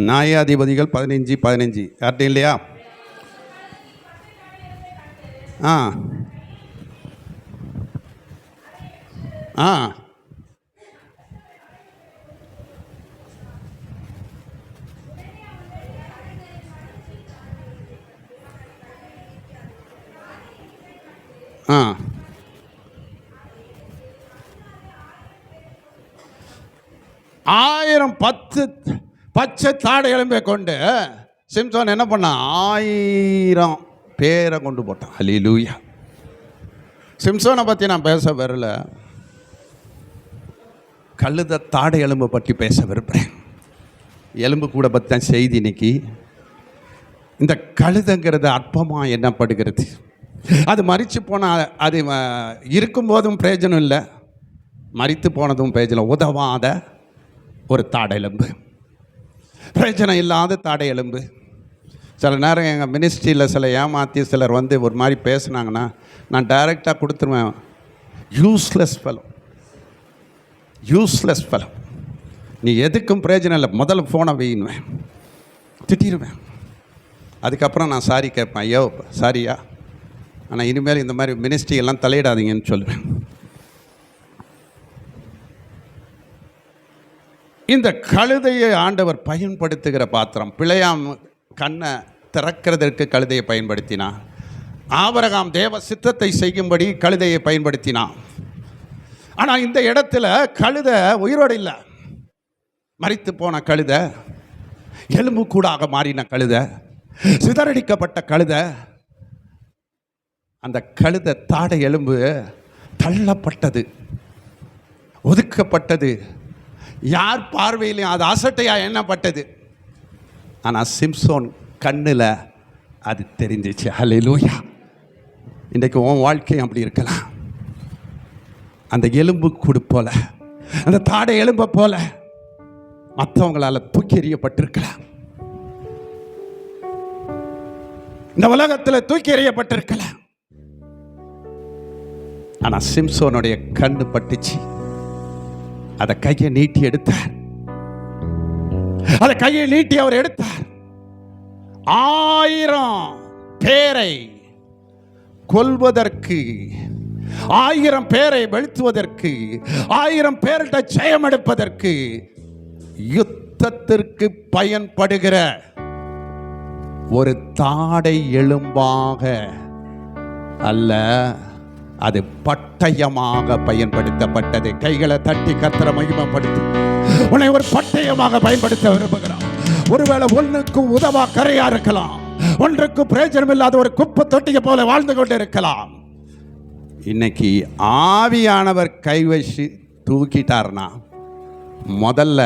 நியாயாதிபதிகள் 15 யார்ட்டும் இல்லையா? ஆ ஆ ஆ 1000 பச்சை தாடை எலும்பை கொண்டு சிம்சோன் என்ன பண்ணான்? 1000 பேரை கொண்டு போட்டான். ஹல்லேலூயா. சிம்சோனை பற்றி நான் பேச வரல, கழுத தாடை எலும்பை பற்றி பேச விரும்புகிறேன். எலும்பு கூட பற்றி தான் செய்தி இன்னைக்கு. இந்த கழுதைங்கிறது அற்பமாக எண்ணப்படுகிறது. அது மரித்து போனால் அது இருக்கும்போதும் பிரயோஜனம் இல்லை, மரித்து போனதும் பிரயோஜனம் உதவாத ஒரு தாடை எலும்பு, பிரயோஜனம் இல்லாத தாடை எலும்பு. சில நேரம் எங்கள் மினிஸ்ட்ரியில் சில ஏமாற்றி சிலர் வந்து ஒரு மாதிரி பேசுனாங்கன்னா நான் டைரெக்டாக கொடுத்துருவேன், யூஸ்லெஸ் ஃபெலோ, யூஸ்லெஸ் ஃபெலோ, நீ எதுக்கும் பிரயோஜனம் இல்லை, முதல்ல ஃபோனை வையின்வேன், திட்டிடுவேன். அதுக்கப்புறம் நான் சாரி கேட்பேன், ஐயோ சாரியா, ஆனால் இனிமேல் இந்த மாதிரி மினிஸ்ட்ரி எல்லாம் தலையிடாதீங்கன்னு சொல்லுவேன். இந்த கழுதையை ஆண்டவர் பயன்படுத்துகிற பாத்திரம். பிழையாம் கண்ணை திறக்கிறதற்கு கழுதையை பயன்படுத்தினான். ஆபிரகாம் தேவ சித்தத்தை செய்யும்படி கழுதையை பயன்படுத்தினான். ஆனால் இந்த இடத்துல கழுதை உயிரோடு இல்லை, மரித்து போன கழுதை, எலும்பு கூடாக மாறின கழுதை, சிதறடிக்கப்பட்ட கழுதை. அந்த கழுதை தாடை எலும்பு தள்ளப்பட்டது, ஒதுக்கப்பட்டது, யார் பார்வையிலையும் அது அசட்டையா எண்ணப்பட்டது. ஆனால் சிம்சோன் கண்ணில் அது தெரிஞ்சிச்சு. ஹல்லேலூயா. இன்றைக்கு உன் வாழ்க்கையும் அப்படி இருக்கலாம். அந்த எலும்பு கூடு போல, அந்த தாடை எலும்பை போல மற்றவங்களால் தூக்கி எறியப்பட்டிருக்கலாம், இந்த உலகத்தில் தூக்கி எறியப்பட்டிருக்கலாம். ஆனால் சிம்சோனுடைய கண்ணு பட்டுச்சு, அதை கையை நீட்டி எடுத்தார். அதை கையை நீட்டி அவர் எடுத்தார். 1000 பேரை கொல்வதற்கு, 1000 பேரை வீழ்த்துவதற்கு, 1000 பேர்கிட்ட ஜெயம் எடுப்பதற்கு, யுத்தத்திற்கு பயன்படுகிற ஒரு தாடை எலும்பாக அல்ல, அது பட்டயமாக பயன்படுத்தப்பட்டது. கைகளை தட்டி கர்த்தரை மகிமைப்படுத்தி உன்னை ஒரு பட்டயமாக பயன்படுத்த விரும்புகிறான். ஒருவேளை ஒன்றுக்கு உதவா கரையா இருக்கலாம், ஒன்றுக்கு பிரயோஜனம் இல்லாத ஒரு குப்பை தொட்டியை போல வாழ்ந்து கொண்டு இருக்கலாம். இன்னைக்கு ஆவியானவர் கை வச்சு தூக்கிட்டார்னா முதல்ல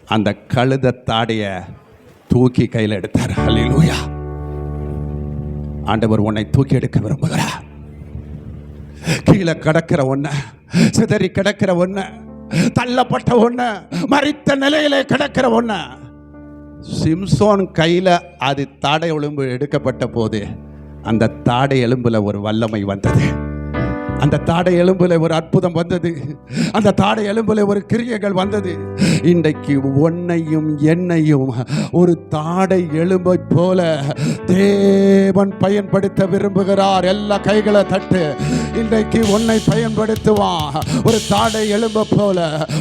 அந்த கழுத தாடைய தூக்கி கையில் எடுத்தார். ஹல்லேலூயா. ஆண்டவர் உன்னை தூக்கி எடுக்க விரும்புகிறார். கீழே கிடக்கிற ஒண்ணு, சிதறி கிடக்கிற ஒண்ணு, தள்ளப்பட்ட ஒண்ணு, மரித்த நிலையிலே கிடக்கிற ஒண்ணு, சிம்சோன் கையில அது தாடை எலும்பு எடுக்கப்பட்ட போது அந்த தாடை எலும்புல ஒரு வல்லமை வந்தது, அந்த தாடை எலும்புல ஒரு அற்புதம் வந்தது, அந்த தாடை எலும்புல ஒரு கிரியைகள் வந்தது. இன்றைக்கு உன்னையும் என்னையும் ஒரு தாடை எலும்பை போல தேவன் பயன்படுத்த விரும்புகிறார். எல்லா கைகளை தட்டு. இன்றைக்கு உன்னை பயன்படுத்துவான். ஒரு தாடை எலும்பை போல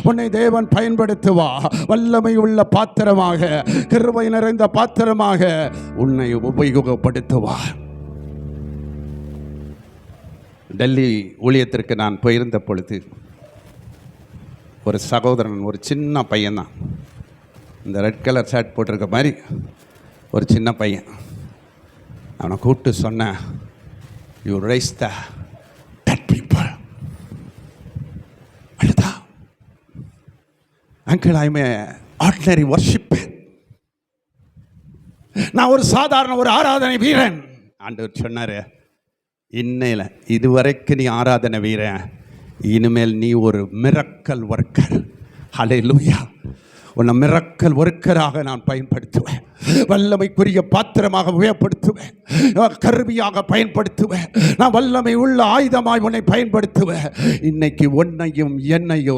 உன்னை தேவன் பயன்படுத்துவான். வல்லமை உள்ள பாத்திரமாக, கிருபை நிறைந்த பாத்திரமாக உன்னை உபயோகப்படுத்துவார். டெல்லி ஊழியத்திற்கு நான் போயிருந்த பொழுது ஒரு சகோதரன், ஒரு சின்ன பையன்தான், இந்த ரெட் கலர் ஷர்ட் போட்டிருக்க மாதிரி ஒரு சின்ன பையன், அவனை கூப்பிட்டு சொன்னேன், you raise the dead people. அழுதா, uncle I am a ordinary worshipper, நான் ஒரு சாதாரண ஒரு ஆராதனை வீரன். ஆண்டவர் சொன்னார், இன்னையில் இதுவரைக்கும் நீ ஆராதனை வீரன், இனிமேல் நீ ஒரு மிரக்கல் ஒர்க்கர். ஹல்லேலூயா. உன்னை மிரக்கல் ஒர்க்கராக நான் பயன்படுத்துவேன். வல்லமைக்குரிய பாத்திரமாக உபயோகப்படுத்துவேன். கருவியாக பயன்படுத்துவேன். நான் வல்லமை உள்ள ஆயுதமாய் உன்னை பயன்படுத்துவேன். இன்னைக்கு உன்னையும் என்னையோ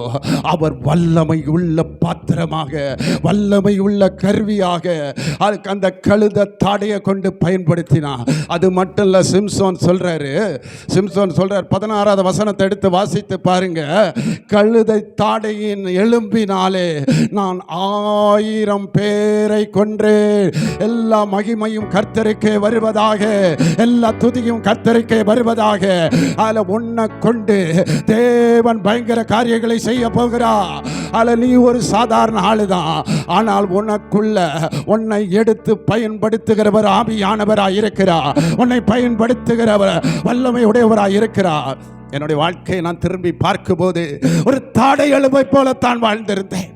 அவர் வல்லமை உள்ள பாத்திரமாக, வல்லமை உள்ள கருவியாக அந்த கழுத தாடையை கொண்டு பயன்படுத்தினான். அது மட்டும் இல்ல, சிம்சோன் சொல்றாரு 16வது வசனத்தை எடுத்து வாசித்து பாருங்க. கழுதை தாடையின் எலும்பினாலே நான் 1000 பேரை கொன்று, எல்லா மகிமையும் கர்த்தருக்கே வருவதாக, எல்லா துதியும் கர்த்தருக்கே வருவதாக. அதுல உன்னை கொண்டு தேவன் பயங்கர காரியங்களை செய்ய போகிறார். அதுல நீ ஒரு சாதாரண ஆளுதான், ஆனால் உனக்குள்ள உன்னை எடுத்து பயன்படுத்துகிறவர் ஆவியானவராய் இருக்கிறார். உன்னை பயன்படுத்துகிறவர் வல்லமை உடையவராய் இருக்கிறார். என்னுடைய வாழ்க்கையை நான் திரும்பி பார்க்கும்போது ஒரு தாடை எலும்பை போலத்தான் வாழ்ந்திருந்தேன்.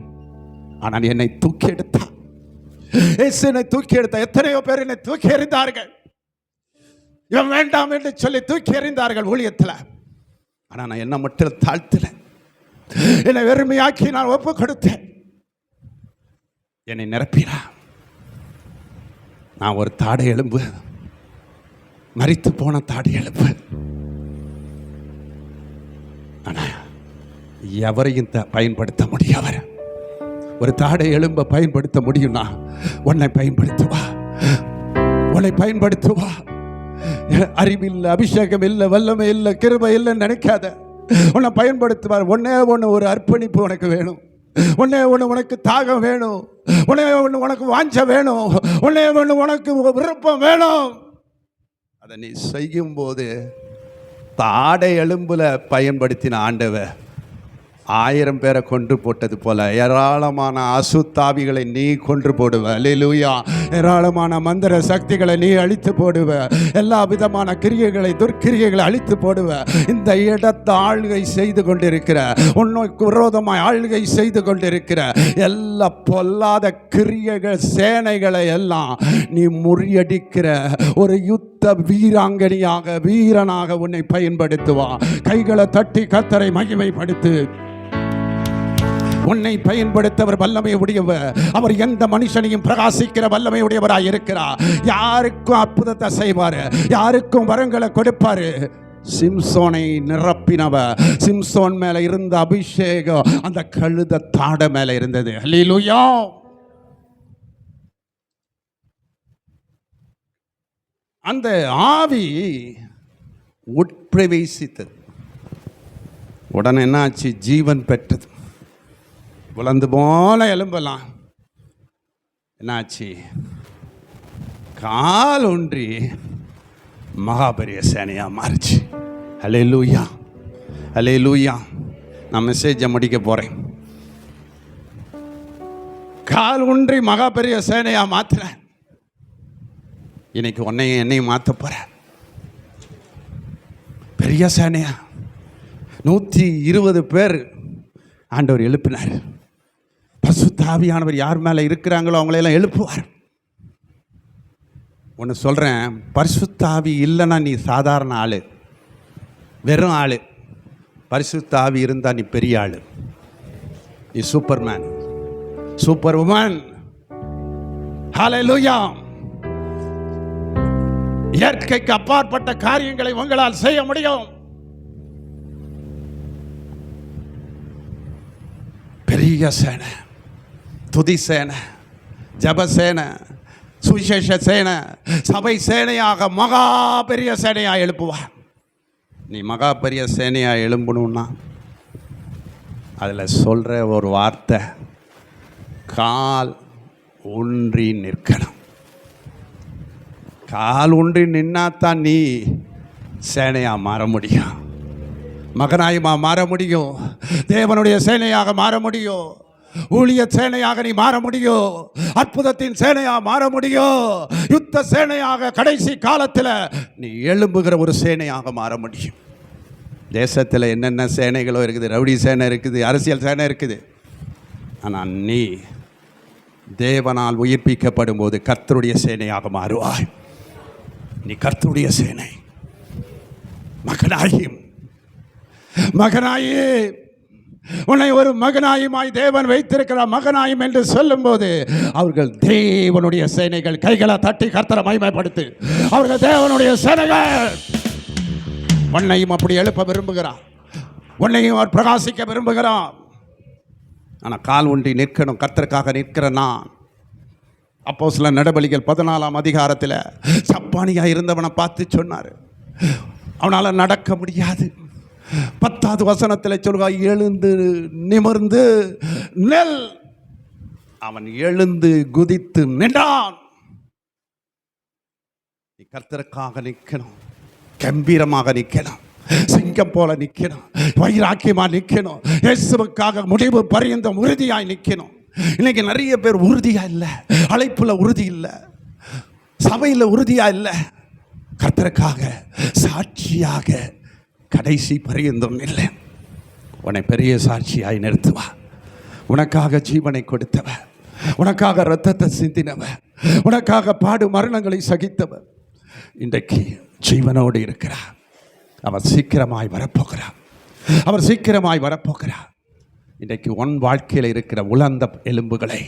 ஆனால் என்னை தூக்கி எடுத்தார். என்னை தூக்கி எடுத்த எத்தனையோ பேர் என்னை தூக்கி எறிந்தார்கள். இவன் வேண்டாம் என்று சொல்லி தூக்கி எறிந்தார்கள் ஊழியத்தில். ஆனால் நான் என்ன மட்டும் தாழ்த்தல, என்னை வெறுமையாக்கி நான் ஒப்பு கொடுத்தேன். என்னை நிரப்பினான். நான் ஒரு தாடை எலும்பு, மரித்து போன தாடை எலும்பு. ஆனால் எவரையும் பயன்படுத்த முடியவர். ஒரு தாடை எலும்பை பயன்படுத்த முடியும்னா உன்னை பயன்படுத்துவா, உன்னை பயன்படுத்துவா. அறிவில்லை, அபிஷேகம் இல்லை, வல்லமை இல்லை, கிருபை இல்லைன்னு நினைக்காத. உன்னை பயன்படுத்துவார். ஒன்னே ஒன்று, ஒரு அர்ப்பணிப்பு உனக்கு வேணும். ஒன்னே ஒன்று உனக்கு தாகம் வேணும். ஒன்னே ஒன்று உனக்கு வாஞ்ச வேணும். ஒன்னே ஒன்று உனக்கு விருப்பம் வேணும். அதை நீ செய்யும் போது தாடை எலும்புல பயன்படுத்தின ஆண்டவர் 1000 பேரை கொன்று போட்டது போல ஏராளமான அசுத்தாவிகளை நீ கொன்று போடுவ. அல்லேலூயா. ஏராளமான மந்திர சக்திகளை நீ அழித்து போடுவ. எல்லா விதமான கிரியைகளை, துர்க்கிரியைகளை அழித்து போடுவ. இந்த இடத்தை ஆளுகை செய்து கொண்டிருக்கிற, உன்னுக்கு விரோதமாய் ஆளுகை செய்து கொண்டிருக்கிற எல்லா பொல்லாத கிரியைகள், சேனைகளை எல்லாம் நீ முறியடிக்கிற ஒரு யுத்த வீராங்கனியாக, வீரனாக உன்னை பயன்படுத்துவா. கைகளை தட்டி கர்த்தரை மகிமைப்படுத்து. உன்னை பயன்படுத்தவர் வல்லமை உடையவர். அவர் எந்த மனுஷனையும் பிரகாசிக்கிற வல்லமை உடையவராய் இருக்கிறார். யாருக்கும் அற்புதத்தை செய்வார், யாருக்கும் வரங்களை கொடுப்பாரு. சிம்சோனை நிரப்பினவர். சிம்சோன் மேல இருந்த அபிஷேகம் அந்த கழுத தாடை மேல இருந்தது. அல்லேலூயா. அந்த ஆவி உட்பிரவேசித்தது. உடனே என்னாச்சு? ஜீவன் பெற்றது. விளந்து போல எலும்பெல்லாம் என்னாச்சு? கால் ஒன்றி மகாபெரிய சேனையா மாறிச்சு. அல்லேலூயா, அல்லேலூயா. நான் மெசேஜை முடிக்க போறேன். கால் ஒன்றி மகாபெரிய சேனையா மாத்துறேன். இன்னைக்கு உன்னையும் என்னையும் மாற்ற போற பெரிய சேனையா. 120 பேர் ஆண்டவர் எழுப்பினார். பரிசுத்த ஆவியானவர் யார் மேலே இருக்கிறாங்களோ அவங்களையெல்லாம் எழுப்புவார். ஒன்று சொல்கிறேன், பரிசுத்த ஆவி இல்லைன்னா நீ சாதாரண ஆள், வெறும் ஆள். பரிசுத்த ஆவி இருந்தால் நீ பெரிய ஆள். நீ சூப்பர்மேன், சூப்பர் உமன். ஹல்லேலூயா. இயற்கைக்கு அப்பாற்பட்ட காரியங்களை உங்களால் செய்ய முடியும். பெரிய சேனை, துதி சேனை, ஜப சேனை, சுவிசேஷ சேனை, சபை சேனையாக மகா பெரிய சேனையாக எழுப்புவார். நீ மகா பெரிய சேனையாக எழும்பணும்னா அதில் சொல்கிற ஒரு வார்த்தை, கால் ஊன்றி நிற்கணும். கால் ஊன்றி நின்னாத்தான் நீ சேனையாக மாற முடியும், மகனாயுமா மாற முடியும், தேவனுடைய சேனையாக மாற முடியும், ஊழிய சேனையாக நீ மாற முடியும், அற்புதத்தின் சேனையாக மாற முடியும், யுத்த சேனையாக கடைசி காலத்தில் நீ எழும்புகிற ஒரு சேனையாக மாற முடியும். தேசத்தில் என்னென்ன சேனைகளோ இருக்குது, ரவுடி சேனை இருக்குது, அரசியல் சேனை இருக்குது. ஆனால் நீ தேவனால் உயிர்ப்பிக்கப்படும் போது கர்த்தருடைய சேனையாக மாறுவாய். நீ கர்த்தருடைய சேனை. மகனாயே உன்னை ஒரு மகனாயுமாய் தேவன் வைத்திருக்கிறார். மகனாயும் என்று சொல்லும்போது அவர்கள் தேவனுடைய சேனைகள். கைகளை தட்டி கர்த்தரை மகிமைப்படுத்து. அவர்கள் தேவனுடைய சேனைகள். உன்னையும் அப்படி எழுப்ப விரும்புகிறான். உன்னையும் அவர் பிரகாசிக்க விரும்புகிறான். ஆனால் கால் ஒன்றி நிற்கணும். கர்த்தருக்காக நிற்கிற நான். அப்போஸ்தலர் நடபடிகள் 14ஆம் அதிகாரத்தில் சப்பானியாக இருந்தவனை பார்த்து சொன்னார், அவனால் நடக்க முடியாது. 10வது வசனத்தில் சொல்வா, எழுந்து நிமிர்ந்து நெல். அவன் எழுந்து குதித்து நின்றான். நீ கர்த்தருக்காக நிற்கணும். கம்பீரமாக நிற்கணும். சிங்கம் போல நிற்கணும். வைராக்கியமாக நிற்கணும். இயேசுவுக்காக முடிவு பரியந்தம் உறுதியாய் நிற்கணும். இன்னைக்கு நிறைய பேர் உறுதியா இல்லை. அழைப்புல உறுதி இல்லை. சபையில் உறுதியா இல்லை. கர்த்தருக்காக சாட்சியாக கடைசி பரியந்தம் இல்லை. உன்னை பெரிய சாட்சியாய் நிறுத்துவா. உனக்காக ஜீவனை கொடுத்தவ, உனக்காக இரத்தத்தை சிந்தினவ, உனக்காக பாடு மரணங்களை சகித்தவ இன்றைக்கு ஜீவனோடு இருக்கிறார். அவர் சீக்கிரமாய் வரப்போகிறார். அவர் சீக்கிரமாய் வரப்போகிறார். இன்றைக்கு உன் வாழ்க்கையில் இருக்கிற உலர்ந்த எலும்புகளை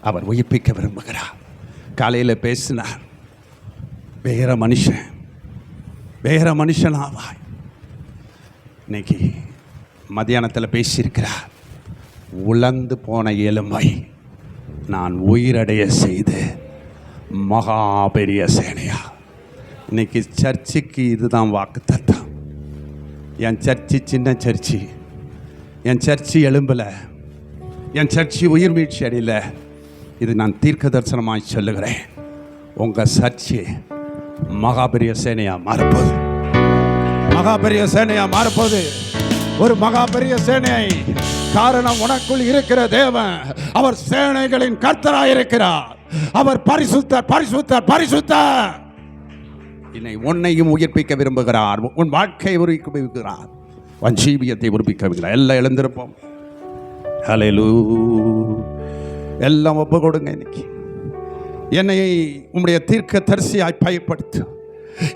அவர் உயிர்ப்பிக்க விரும்புகிறார். காலையில் பேசினார், வேற மனுஷன் ஆவாய். இன்னைக்கு மத்தியானத்தில் பேசியிருக்கிறார், உலர்ந்து போன எலும்பை நான் உயிரடைய செய்து மகா பெரிய சேனையா. இன்னைக்கு சர்ச்சுக்கு இதுதான் வாக்கு தத்தம். என் சர்ச்சு சின்ன சர்ச்சு, என் சர்ச்சு எலும்பில், என் சர்ச்சு உயிர் மீட்சி அடையில். இது நான் தீர்க்க தரிசனமாய் சொல்லுகிறேன். உங்கள் சர்ச்சு மகாபெரிய சேனையாக மாறப்போகுது. மகாபெரிய சேனையாக மாறப்போகுது. ஒரு மகாபெரிய சேனை. காரணம், உனக்குள் இருக்கிற தேவன் அவர் சேனைகளின் கர்த்தராய் இருக்கிறார். அவர் பரிசுத்தர், பரிசுத்தர், பரிசுத்தர். என்னை உன்னையும் உயிர்ப்பிக்க விரும்புகிறார். உன் வாழ்க்கையை உயிர்ப்பிக்க விரும்புகிறார். உன் ஜீவியத்தை உயிர்ப்பிக்க விரும்புகிறார். எல்லாம் எழுந்திருப்போம். ஹல்லேலூயா. எல்லாம் ஒப்பு கொடுங்க. இன்னைக்கு என்னை உம்முடைய தீர்க்க தரிசியாய் பயன்படுத்து.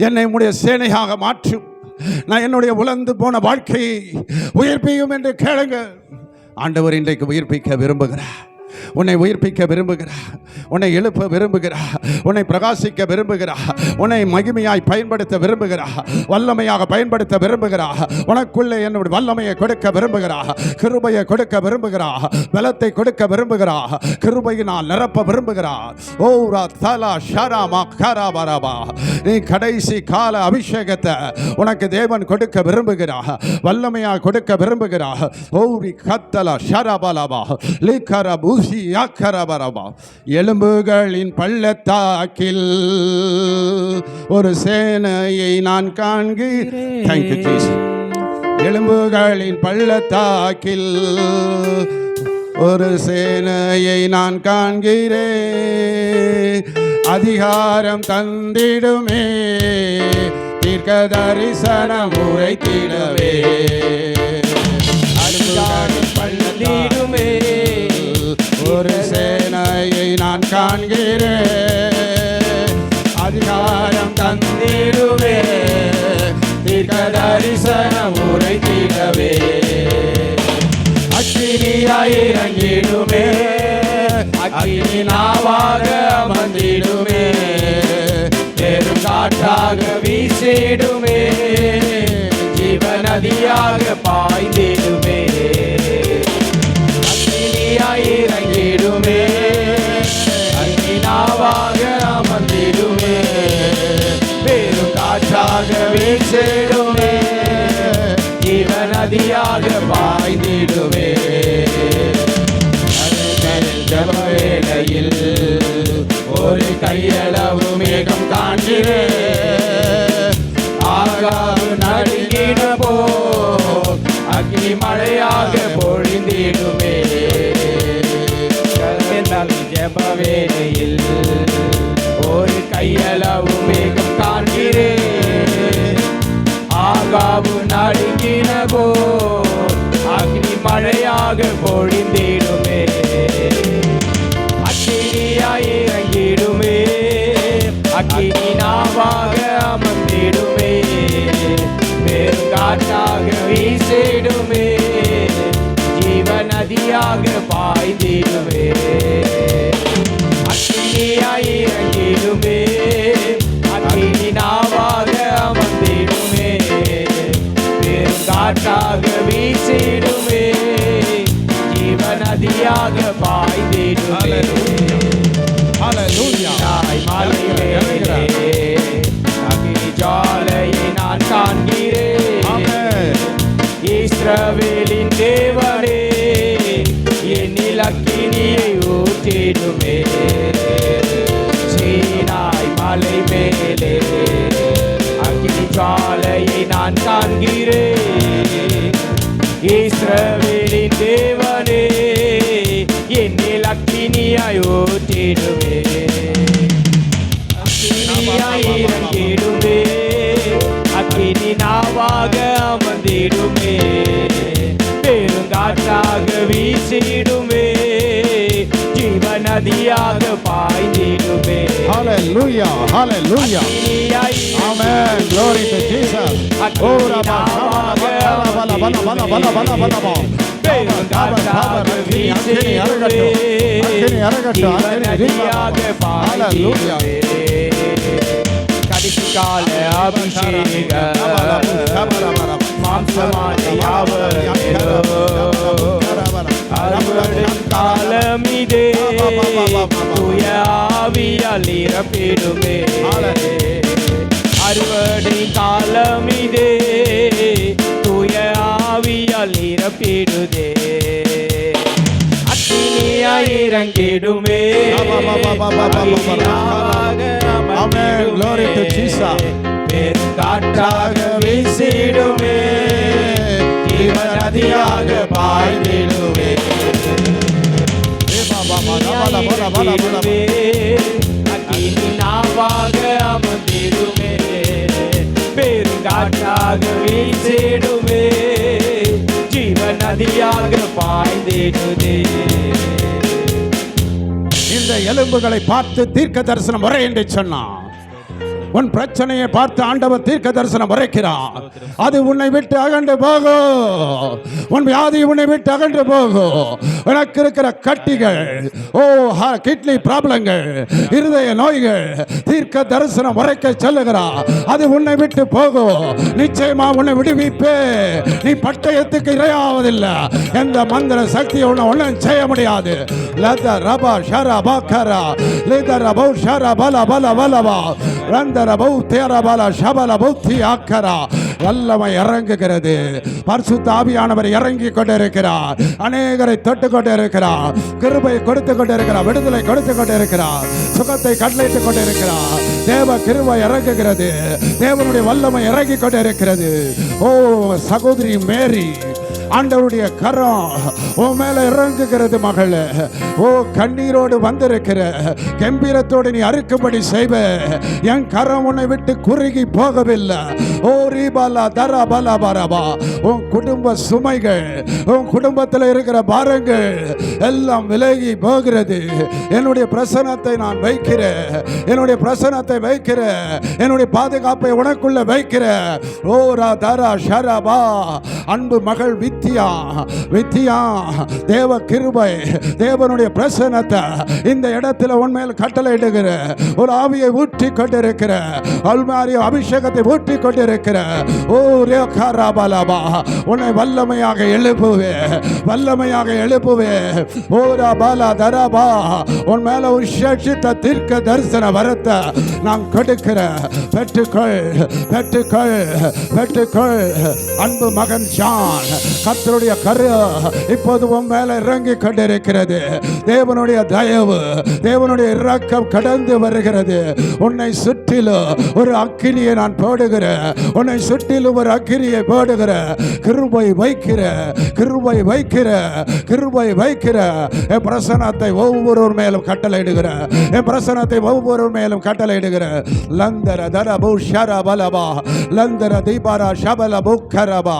என்னை உம்முடைய சேனையாக மாற்றும். நான் என்னுடைய உலர்ந்து போன வாழ்க்கையை உயிர்ப்பியும் என்று கேளுங்க. ஆண்டவர் இன்றைக்கு உயிர்ப்பிக்க விரும்புகிறார். உன்னை உயிர்ப்பிக்க விரும்புகிறார். உன்னை எழுப்ப விரும்புகிறார். உன்னை பிரகாசிக்க விரும்புகிறார். உன்னை மகிமையாய் பயன்படுத்த விரும்புகிறார். வல்லமையாக பயன்படுத்த விரும்புகிறார். உனக்குள்ளே என்னுடைய வல்லமையை கொடுக்க விரும்புகிறார். கிருபையை கொடுக்க விரும்புகிறார். பலத்தை கொடுக்க விரும்புகிறார். கிருபையினால் நிரப்ப விரும்புகிறார். ஓ தலா ஷராமா கராபராபா. நீ கடைசி கால அபிஷேகத்தை உனக்கு தேவன் கொடுக்க விரும்புகிறார். வல்லமையாக கொடுக்க விரும்புகிறார். ஓரி கத்தலா ஷராபலாபா லிகரா பூசி யாக்கரபரபா. எலும்புகளின் பள்ளத்தாக்கில் ஒரு சேனையை நான் காண்கிறேன். Thank you Jesus. எலும்புகளின் பள்ளத்தாக்கில் ஒரு சேனையை நான் காண்கிறேன். அதிகாரம் தந்திடுமே, தீர்க்க தரிசனம் உரைத்திடவே. அதிகாரம் பள்ளத்திடுமே, ஒரு சேனையை நான் காண்கிறேன். அதிகாரம் தந்திடுவே, தீர்க்க தரிசனம் உரைத்திடவே. அக்கினியாய் இறங்கிடுமே, அக்கினி நாவாக அமர்ந்திடுமே. பெரும் காற்றாக வீசிடுமே, ஜீவநதியாக பாய்ந்திடுமே. இறங்கிடுமே, அங்கினாவாக அமர்ந்திடுமே. பெரும் காற்றாக வீசிடுமே, ஜீவநதியாக பாய்ந்திடுமே. வேளையில் ஒரு கையளவு மேகம் காண்கிறேன். ஆகாது நடுங்கிட போ, அக்னி மழையாக பொழிந்திடுமே. ஜெப வேளையில் ஒரு கையளவு மேகம் காண்கிறேன். ஆகாவு நடுங்கின போ, அக்னி மழையாக பொழிந்திடுமே. அக்கினியாய் இறங்கிடுமே, அக்கினி நாவாக அமர்ந்திடுமே. பெரும் காற்றாக வீசிடுமே, காற்றாக வீசிடுமே, ஜீவ நதியாக பாய்ந்திடுமே. ஹalleluya மலை மேலே அக்கினி ஜாலையை நான் காண்கிறேன். ஆமென். இஸ்ரவேலின் தேவனே என்னில் அக்கினியை ஊற்றிடுமே. சீனாய் மலை மேலே அக்கினி ஜாலையை நான் காண்கிறேன். இஸ்ரவேலின் தேவனே என்னில் அக்கினியாய் ஊற்றிடுமே. அக்கினியாய் இறங்கிடுமே, அக்கினி நாவாக அமர்ந்திடுமே, பெருங்காற்றாக வீசிடுமே, ஜீவ நதியாக பாய்ந்திடுமே. Hallelujah, hallelujah. அக்கினியாய் Amen. Glory to Jesus. Oh, Rabba, bala, bala, bala, bala, bala, bala, bala. பெருங்காற்றாக வீசிடுமே, ஜீவ நதியாக பாய்ந்திடுமே. கடைசி கால அபிஷேக மாம்சமான யாவரும் காலமிதே, தூய ஆவியால் நிரப்பிடுமே. அறுவடை காலமிதே, தூய ஆவியால் நிரப்பிடுதே. அக்கினியாய் இறங்கிடுமே, Amen. Glory to Jesus. காற்றாக வீசிடுமே, ஜீவ நதியாக பாய்ந்திடுமே. அக்கினி நாவாக அமர்ந்திடுமே, பெருங்காற்றாக வீசிடுமே, ஜீவ நதியாக பாய்ந்திடுதே. இந்த எலும்புகளை பார்த்து தீர்க்க தரிசனம் வரை என்று சொன்னான். உன் பிரச்சனையை பார்த்து ஆண்டவர் தீர்க்க தரிசனம் உரைக்கிறார். அது உன்னை விட்டு அகன்று போகும். உன் வியாதி உன்னை விட்டு அகன்று போகும். உனக்கு இருக்கிற கட்டிகள், கிட்னி ப்ராப்ளங்கள், இருதய நோய்கள் தீர்க்க தரிசனம் உரைக்க சொல்லுகிறார். அது உன்னை விட்டு போகும். நிச்சயமா உன்னை விடுவிப்பே. நீ பட்டயத்துக்கு இரையாவதில்லை. எந்த மந்திர சக்தியை உன்னை ஒன்றும் செய்ய முடியாது. லத ரபா ஷரா பாக்கரா லித ரபௌ ஷரா பல பல பலவா ரந்த ரபௌ தேர பல ஷபல பௌத்தி ஆக்கரா. வல்லமை இறங்குகிறது. பரிசுத்த ஆவியானவர் இறங்கி கொண்டிருக்கிறார். அநேகரை தொட்டு கொண்டிருக்கிறார். கிருபை கொடுத்து கொண்டிருக்கிறார். விடுதலை கொடுத்து கொண்டிருக்கிறார். சுகத்தை கட்டளையிட்டுக் கொண்டிருக்கிறார். தேவ கிருபை இறங்குகிறது. தேவனுடைய வல்லமை இறங்கி கொண்டிருக்கிறது. ஓ சகோதரி மேரி, ஆண்டவருடைய கரம் உன் மேல இறங்குகிறது மகளே. ஓ கண்ணீரோடு வந்திருக்கிற கம்பீரத்தோடு நீ அறுக்கும்படி செய்வ. என் கரம் உன்னை விட்டு குறுகி போகவில்லை. ஓ ரீபாலா தரா பலா பரபா. உன் குடும்ப சுமைகள், உன் குடும்பத்தில் இருக்கிற பாரங்கள் எல்லாம் விலகி போகிறது. என்னுடைய பிரசனத்தை நான் வைக்கிறேன். என்னுடைய பிரசனத்தை வைக்கிறேன். என்னுடைய பாதுகாப்பை உனக்குள்ள வைக்கிறேன். ஓ ரா தரா ஷரபா. அன்பு மகள் வித்தியா, வித்தியா, தேவ கிருபை, தேவனுடைய பிரசன்னத்தை இந்த இடத்துல உண்மையில் கட்டளையிடுகிற ஒரு ஆவியை ஊற்றி கொண்டிருக்கிற அல்மாரிய அபிஷேகத்தை ஊற்றி கொண்டிருக்கிற ஓ ரேகாராபாலாபா. உன்னை வல்லமையாக எழுப்புவே, வல்லமையாக எழுப்புவே. ஓ ராபாலா தராபா. உன் மேல ஒரு விசேஷித்த தீர்க்க தரிசன வரத்தை நான் கொடுக்கிறேன். பெற்றுக்கொள், பெற்றுக்கொள், பெற்றுக்கொள். அன்பு மகன் ஜான், கர்த்தருடைய கரு இப்போது உன் மேல இறங்கி கொண்டிருக்கிறது. தேவனுடைய தயவு, தேவனுடைய இரக்கம் கடந்து வருகிறது. உன்னை சுற்றிலும் ஒரு அக்கினியை நான் போடுகிறேன். உன்னை சுற்றிலும் ஒரு அக்கினியை போடுகிறேன். கிருபை வைக்கிற, கிருபை வைக்கிற, கிருபை வைக்கிற. என் பிரசனத்தை ஒவ்வொரு மேலும் கட்டளையிடுகிற, என் பிரசனத்தை ஒவ்வொரு மேலும் கட்டளையிடுகிற. லந்தர தரபு ஷரபலபா லந்தர தீபாரா ஷபல புக்கரபா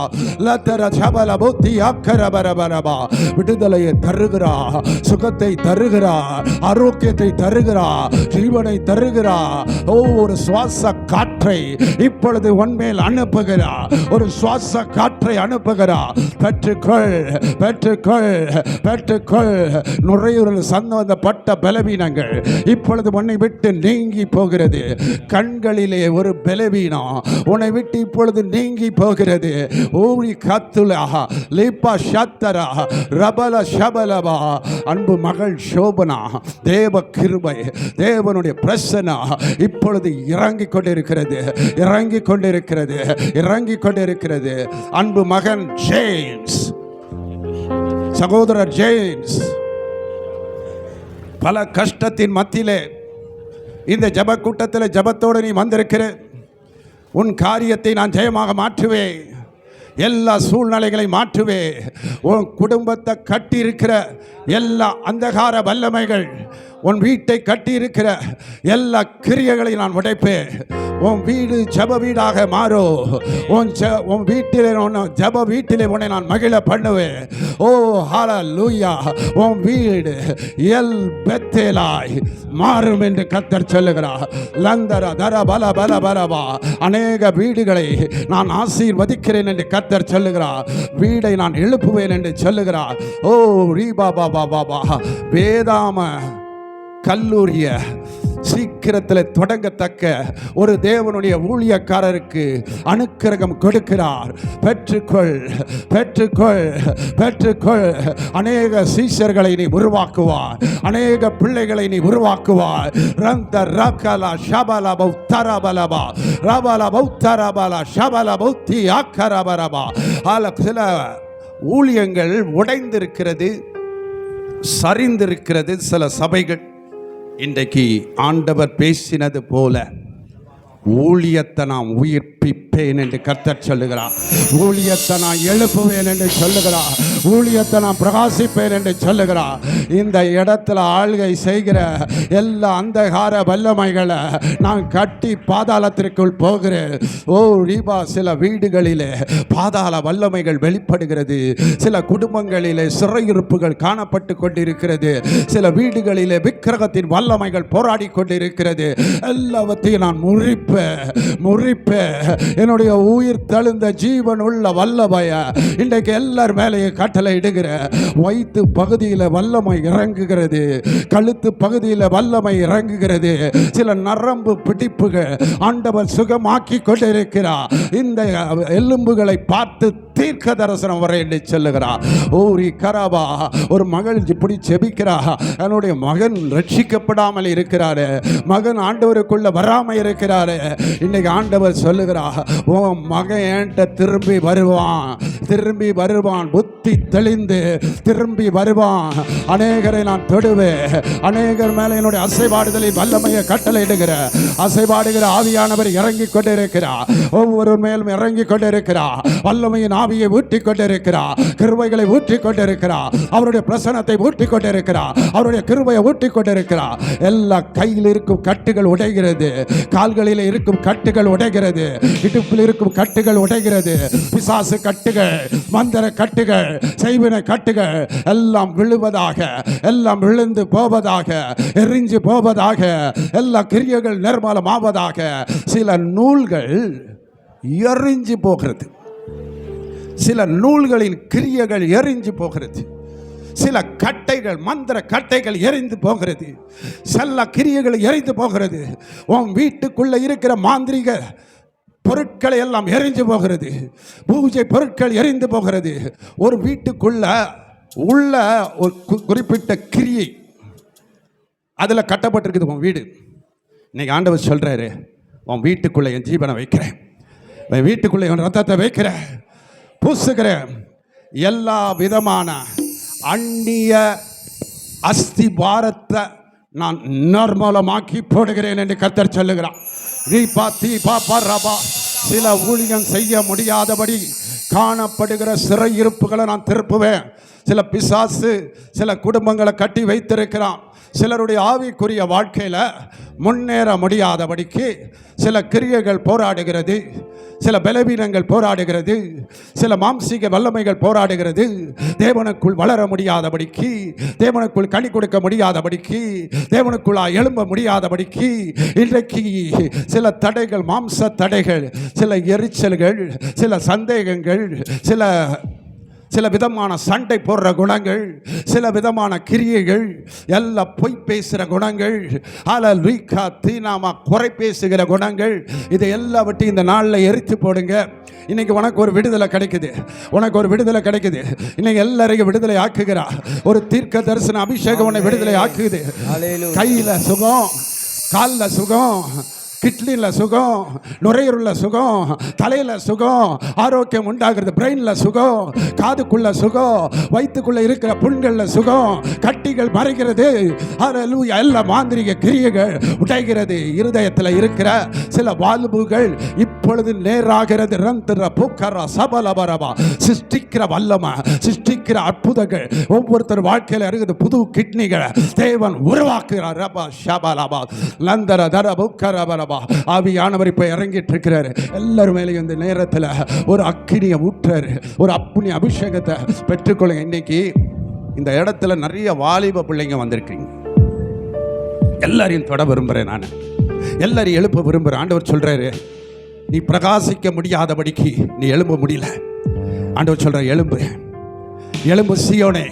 லத்தர ஷபல புத்தி அக்கரபரபரபா. விடுதலையை தருகிறா, சுகத்தை தருகிறா, ஆரோக்கியத்தை தருகிறா, ஜீவனை தருகிறா. ஓ ஒரு சுவாச காற்றை இப்பொழுது உன்மேல் அனுப்புகிறார். ஒரு சுவாச காற்றை அனுப்புகிறார். பெற்றுக்கொள், பெற்றுக்கொள், பெற்றுக்கொள். நுரையீரல் சம்பந்தப்பட்ட பலவீனங்கள் இப்பொழுது உன்னை விட்டு நீங்கி போகிறது. கண்களிலே ஒரு பலவீனம் உன்னை விட்டு இப்பொழுது நீங்கி போகிறது. ஊரி கத்துலா லிப்பா சத்தரா ரபல ஷபலவா. அன்பு மகள் சோபனா, தேவ கிருபை, தேவனுடைய பிரசன்னா இப்பொழுது இறங்கிக் கொண்டிருக்கிறது, இறங்கிக் கொண்டிருக்கிறது, இறங்கிக் கொண்டிருக்கிறது. அன்பு மகன் ஜேம்ஸ், சகோதரர் ஜேம்ஸ், பல கஷ்டத்தின் மத்தியிலே இந்த ஜப கூட்டத்தில் ஜபத்தோடு நீ வந்திருக்கிற, உன் காரியத்தை நான் ஜெயமாக மாற்றுவேன், எல்லா சூழ்நிலைகளை மாற்றுவே. உன் குடும்பத்தை கட்டி இருக்கிற எல்லா அந்தகார வல்லமைகள், உன் வீட்டை கட்டி இருக்கிற எல்லா கிரியைகளை நான் உடைப்பேன். உன் வீடு ஜப வீடாக மாறும். உன் வீட்டிலே ஜப வீட்டிலே உன்னை நான் மகிழ பண்ணுவேன். ஓ ஹல்லேலூயா. உன் வீடு எல் பெத்தேலாய் மாறும் என்று கர்த்தர் சொல்லுகிறார். லந்தர தர பல பல பலவா. அநேக வீடுகளை நான் ஆசீர்வதிக்கிறேன் என்று கர்த்தர் சொல்லுகிறார். வீடை நான் எழுப்புவேன் என்று சொல்லுகிறார். ஓ ரீபா பாபா பாபா. வேதாம கல்லூரிய சீக்கிரத்தில் தொடங்கத்தக்க ஒரு தேவனுடைய ஊழியக்காரருக்கு அனுக்கிரகம் கொடுக்கிறார். பெற்றுக்கொள், பெற்றுக்கொள், பெற்றுக்கொள். அநேக சீஷர்களை நீ உருவாக்குவார், அநேக பிள்ளைகளை நீ உருவாக்குவார். ரந்த ரகலா ஷபல பௌத்தரபலபா ரபல பௌத்தரபல ஷபல பௌத்தி ஆக்கரபரபா. சில ஊழியங்கள் உடைந்திருக்கிறது, சரிந்திருக்கிறது. சில சபைகள் இன்றைக்கு ஆண்டவர் பேசினது போல ஊழியத்தை நான் உயிர்ப்பிப்பேன் என்று கர்த்தர் சொல்லுகிறார். ஊழியத்தை நான் எழுப்புவேன் என்று சொல்லுகிறார். ஊழியத்தை நான் பிரகாசிப்பேன் என்று சொல்லுகிறார். இந்த இடத்துல ஆள்கை செய்கிற எல்லா அந்தகார வல்லமைகளை நான் கட்டி பாதாளத்திற்குள் போகிறேன். ஓ ரீபா. சில வீடுகளிலே பாதாள வல்லமைகள் வெளிப்படுகிறது. சில குடும்பங்களிலே சிறையிருப்புகள் காணப்பட்டு கொண்டிருக்கிறது. சில வீடுகளிலே விக்கிரகத்தின் வல்லமைகள் போராடி கொண்டிருக்கிறது. எல்லாவற்றையும் நான் முறிப்பேன், என்னுடைய உயிர் தழுந்த ஜீவன் உள்ள வல்லமைய இன்றைக்கு எல்லார் மேலேயும் கட்டளை இடுகிற. வயிற்று பகுதியில் வல்லமை இறங்குகிறது, கழுத்து பகுதியில் வல்லமை இறங்குகிறது. சில நரம்பு பிடிப்புகள் ஆண்டவர் சுகமாக்கி கொண்டிருக்கிறார். இந்த எலும்புகளை பார்த்து தீர்க்க தரிசனம் வரை என்று சொல்லுகிறார். ஓரி கராபா. ஒரு மகள் இப்படி செபிக்கிறா, என்னுடைய மகன் ரட்சிக்கப்படாமல் இருக்கிறாரு, மகன் ஆண்டவருக்குள்ள வராமல் இருக்கிறாரு. இன்னைக்கு ஆண்டவர் சொல்லுகிறா, உன் மகன் என்கிட்ட திரும்பி வருவான், திரும்பி வருவான், புத்தி தெளிந்து திரும்பி வருவான். அநேகரை நான் தொடுவேன், அநேகர் மேலே என்னுடைய அசைபாடுதலை வல்லமையை கட்டளை இடுகிற அசைபாடுகிற ஆவியானவர் இறங்கி கொண்டிருக்கிறார். ஒவ்வொரு மேலும் இறங்கி கொண்டிருக்கிறார். வல்லமையின் ஆவியை ஊற்றிக் கொண்டிருக்கிறார், கிருபைகளை ஊற்றிக் கொண்டிருக்கிறார், அவருடைய பிரசன்னத்தை ஊற்றிக் கொண்டிருக்கிறார், அவருடைய கிருபையை ஊற்றிக் கொண்டிருக்கிறார். எல்லா கையில் இருக்கும் கட்டுகள் உடைகிறது, கால்களில் இருக்கும் கட்டுகள் உடைகிறது, இடுப்பில் இருக்கும் கட்டுகள் உடைகிறது. பிசாசு கட்டுகள், மந்திர கட்டுகள், செய்வினை கட்டுகள் எல்லாம் விழுவதாக, எல்லாம் விழுந்து போவதாக, எரிஞ்சு போவதாக, எல்லா கிரியைகள் நிர்மூலமாவதாக. சில நூல்கள் எரிஞ்சு போகிறது, சில நூல்களின் கிரியைகள் எரிஞ்சு போகிறது. சில கட்டைகள், மந்திர கட்டைகள் எரிந்து போகிறது, சில கிரியைகள் எரிந்து போகிறது. உன் வீட்டுக்குள்ள இருக்கிற மாந்திரிக பொருட்களை எல்லாம் எரிஞ்சு போகிறது, பூஜை பொருட்கள் எரிந்து போகிறது. ஒரு வீட்டுக்குள்ள உள்ள ஒரு குறிப்பிட்ட கிரியை அதில் கட்டப்பட்டிருக்குது உன் வீடு. இன்னைக்கு ஆண்டவர் சொல்றாரு, உன் வீட்டுக்குள்ள என் ஜீவனை வைக்கிறேன், என் வீட்டுக்குள்ள என் ரத்தத்தை வைக்கிறேன், பூசுகிறேன். எல்லா விதமான அந்நிய அஸ்திபாரத்தை நான் நிர்மூலமாக்கி போடுகிறேன் என்று கர்த்தர் சொல்லுகிறார். சில ஊழியம் செய்ய முடியாதபடி காணப்படுகிற சிறையிருப்புகளை நான் திருப்புவேன். சில பிசாசு சில குடும்பங்களை கட்டி வைத்திருக்கிறான், சிலருடைய ஆவிக்குரிய வாழ்க்கையில் முன்னேற முடியாதபடிக்கு சில கிரியைகள் போராடுகிறது, சில பலவீனங்கள் போராடுகிறது, சில மாம்சீக வல்லமைகள் போராடுகிறது. தேவனுக்குள் வளர முடியாதபடிக்கு, தேவனுக்குள் கனி கொடுக்க முடியாதபடிக்கு, தேவனுக்குள் எழும்ப முடியாதபடிக்கு இன்றைக்கு சில தடைகள், மாம்ச தடைகள், சில எரிச்சல்கள், சில சந்தேகங்கள், சில விதமான சண்டை போடுற குணங்கள், சில விதமான கிரியைகள், எல்லாம் பொய் பேசுகிற குணங்கள், ஹல்லேலூயா, தீனாமா குறை பேசுகிற குணங்கள், இதை எல்லாவற்றையும் இந்த நாளில் எரித்து போடுங்க. இன்னைக்கு உனக்கு ஒரு விடுதலை கிடைக்குது, உனக்கு ஒரு விடுதலை கிடைக்குது. இன்னைக்கு எல்லாரையும் விடுதலை ஆக்குகிறா. ஒரு தீர்க்க தரிசன அபிஷேகம் உன்னை விடுதலை ஆக்குது. கையில் சுகம், காலில் சுகம், கிட்னியில் சுகம், நுரையீரலில் சுகம், தலையில் சுகம், ஆரோக்கியம் உண்டாகிறது, பிரெயினில் சுகம், காதுக்குள்ள சுகம், வயிற்றுக்குள்ள இருக்கிற புண்களில் சுகம், கட்டிகள் மறைகிறது. ஹல்லேலூயா, எல்லா மாந்திரிக கிரியைகள் உடைகிறது. இருதயத்தில் இருக்கிற சில வால்வுகள் இப்பொழுது நேராகிறது. ரந்திர பூக்கரா சபலபரபா, சிருஷ்டிக்கிற வல்லமை, சிருஷ்டிக்கிற அற்புதங்கள் ஒவ்வொருத்தர் வாழ்க்கையில் இருக்குது. புது கிட்னிகளை தேவன் உருவாக்குகிறார். ரபா ஷபலபா லந்தர தர பூக்கரபரபா. ஆவியானவர் இப்ப இறங்கிட்டு இருக்கிறாரு. எல்லாரும் மேலேயும் இந்த நேரத்தில் ஒரு அக்கினியை ஊற்றுறாரு, ஒரு அப்புனி அபிஷேகத்தை பெற்றுக்கொள்ளுங்க. இன்னைக்கு இந்த இடத்துல நிறைய வாலிப பிள்ளைங்க வந்திருக்கீங்க. எல்லாரையும் தொட விரும்புகிறேன், நான் எல்லாரையும் எழுப்ப விரும்புகிறேன். ஆண்டவர் சொல்றாரு, நீ பிரகாசிக்க முடியாதபடிக்கு நீ எழும்ப முடியல. ஆண்டவர் சொல்ற, எழும்பு, எழும்பு சீயோனே,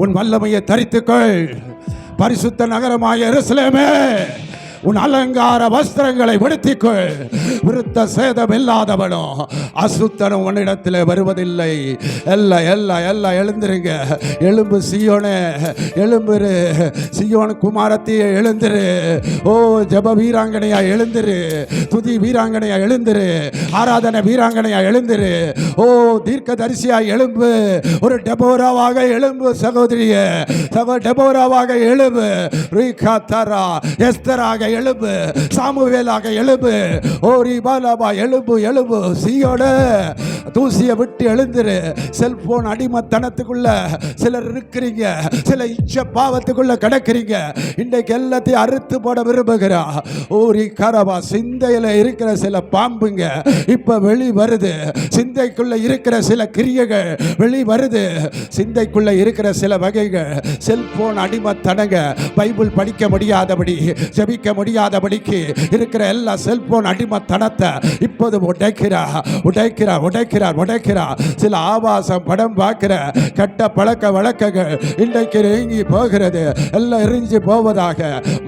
உன் வல்லமையை தரித்துக்கொள். பரிசுத்த நகரமாய எருசலேமே, உன் அலங்கார வஸ்திரங்களை விடுத்திக்கொள். விருத்த சேதம் இல்லாதவனோ அசுத்தனும் உன்னிடத்தில் வருவதில்லை. எல்லாம் எழுந்திருங்க. எழும்பு சீயோனே, எழும்புரு சீயோன் குமாரத்திய எழுந்திரு. ஓ ஜப வீராங்கனையா எழுந்திரு, துதி வீராங்கனையா எழுந்திரு, ஆராதனை வீராங்கனையா எழுந்திரு. ஓ தீர்க்க தரிசியா எழும்பு. ஒரு டெபோராவாக எழும்பு சகோதரிய, டெபோராவாக எழும்பு. ரீகா தரா எஸ்தராக எழும்பு, சாமுவேலாக எழும்பு. ஓ ரிபாலபா எழும்பு, எழும்பு சீயோட தூசியை விட்டு எழுந்திரு. செல்போன் அடிமத்தனத்துக்குள்ள சிலர் இருக்கிறீங்க, சில இச்ச பாவத்துக்குள்ள கிடக்கிறீங்க. இன்றைக்கு எல்லாத்தையும் அறுத்து போட விரும்புகிறா. ஓரி கரபா, சிந்தையில இருக்கிற சில பாம்புங்க இப்ப வெளி வருது. சிந்தைக்குள்ள இருக்கிற சில கிரியைகள் வெளி வருது. சிந்தைக்குள்ள இருக்கிற சில வகைகள், செல்போன் அடிமத்தனங்க, பைபிள் படிக்க முடியாதபடி, ஜெபிக்க முடியாதபடிக்கு இருக்கிற எல்லா செல்போன் அடிமத்தனத்தை இப்போது உடைக்கிறார். சில ஆபாசம் படம் பார்க்கிற கட்ட பழக்க வழக்கங்கள் இன்றைக்கு நீங்கி போகிறது. எல்லாம் எரிஞ்சு போவதாக.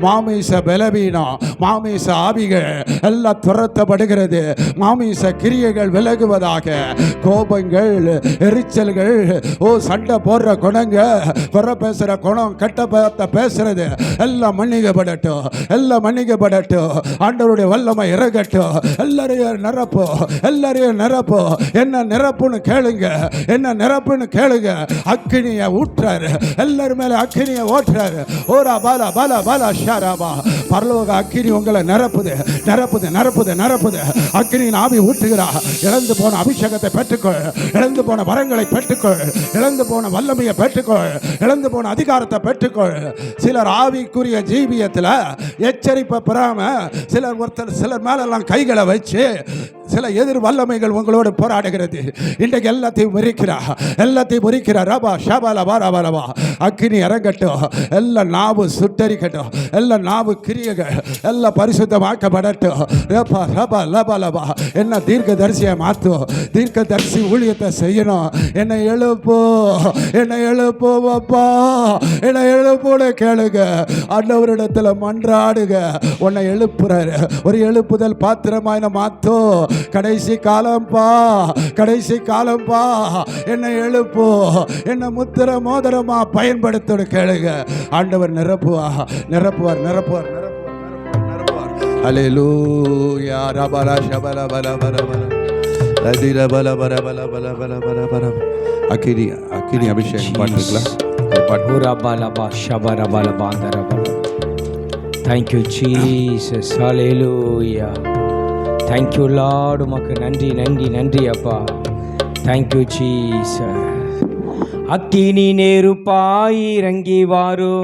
மாமிச பலவீனம், மாமிச ஆவிகள் எல்லாம் துரத்தப்படுகிறது. மாமிச கிரியைகள் விலகுவதாக. கோபங்கள், எரிச்சல்கள், ஓ சண்டை போடுற குணங்க, குறை பேசுற குணம், கட்ட பார்த்த பேசுறது எல்லாம் மன்னிக்கப்படட்டும், எல்லாம் மன்னிக்கப்படட்டும். ஆண்டவருடைய வல்லமை இறங்கட்டும். எல்லாரையும் நிரப்போ. என்ன நிரப்புன்னு கேளுங்க, என்ன நிரப்புன்னு கேளுங்க. அக்கினியை ஊற்றாரு, எல்லாரும் மேல அக்கினியை ஓட்டுறாரு. ஓரா பாலா பாலா பாலா ஷாராபா. பரலோக அக்கினி உங்களை நிரப்புது. அக்கினியின் ஆவி ஊற்றுகிறா. இழந்து போன அபிஷேகத்தை பெற்றுக்கொள், இழந்து போன வரங்களை பெற்றுக்கொள், இழந்து போன வல்லமையை பெற்றுக்கொள், இழந்து போன அதிகாரத்தை பெற்றுக்கொள். சிலர் ஆவிக்குரிய ஜீவியத்தில் எச்சரிப்பை பெறாம சிலர் மேலெல்லாம் கைகளை வச்சு சில எதிர் வல்லமைகள் உங்களோடு போராடுகிறது. இன்றைக்கு எல்லாத்தையும் முறிக்கிறா. ரபா ஷபாலா பாரா. அக்கினி இறங்கட்டும். எல்லாம் நாவு சுட்டரிக்கட்டும். எல்லாம் நாவு கிரியைகள் எல்லாம் பரிசுத்தமாக்கப்படட்டும். ரபா ரபா லபா லபா. என்ன தீர்க்க தரிசியை மாற்றும், தீர்க்க தரிசி ஊழியத்தை செய்யணும். என்னை எழுப்போப்பா, என்னை எழுப்போட கேளுங்க. ஆண்டவரிடத்தில் மன்றாடுங்க. உன்னை எழுப்புறாரு. ஒரு எழுப்புதல் பாத்திரமான மாத்தோ. கடைசி காலம்பா, என்னை எழுப்போ, என்ன முத்திர மோதிரமா பயன்படுத்த கேளுங்க. ஆண்டவர் நிரப்புவார். அல்லேலூயா. ரபலா ஷபலா பல பல பல அதிர பல பல பல பல பல பல பல. அக்கினி அபிஷேகம் பாட்டுங்களா? Thank you Jesus. Hallelujah. Thank you Lord. உமக்கு நன்றி அப்பா. Thank you Jesus. அக்கினி நெருப்பாய் இறங்கி வாரும்.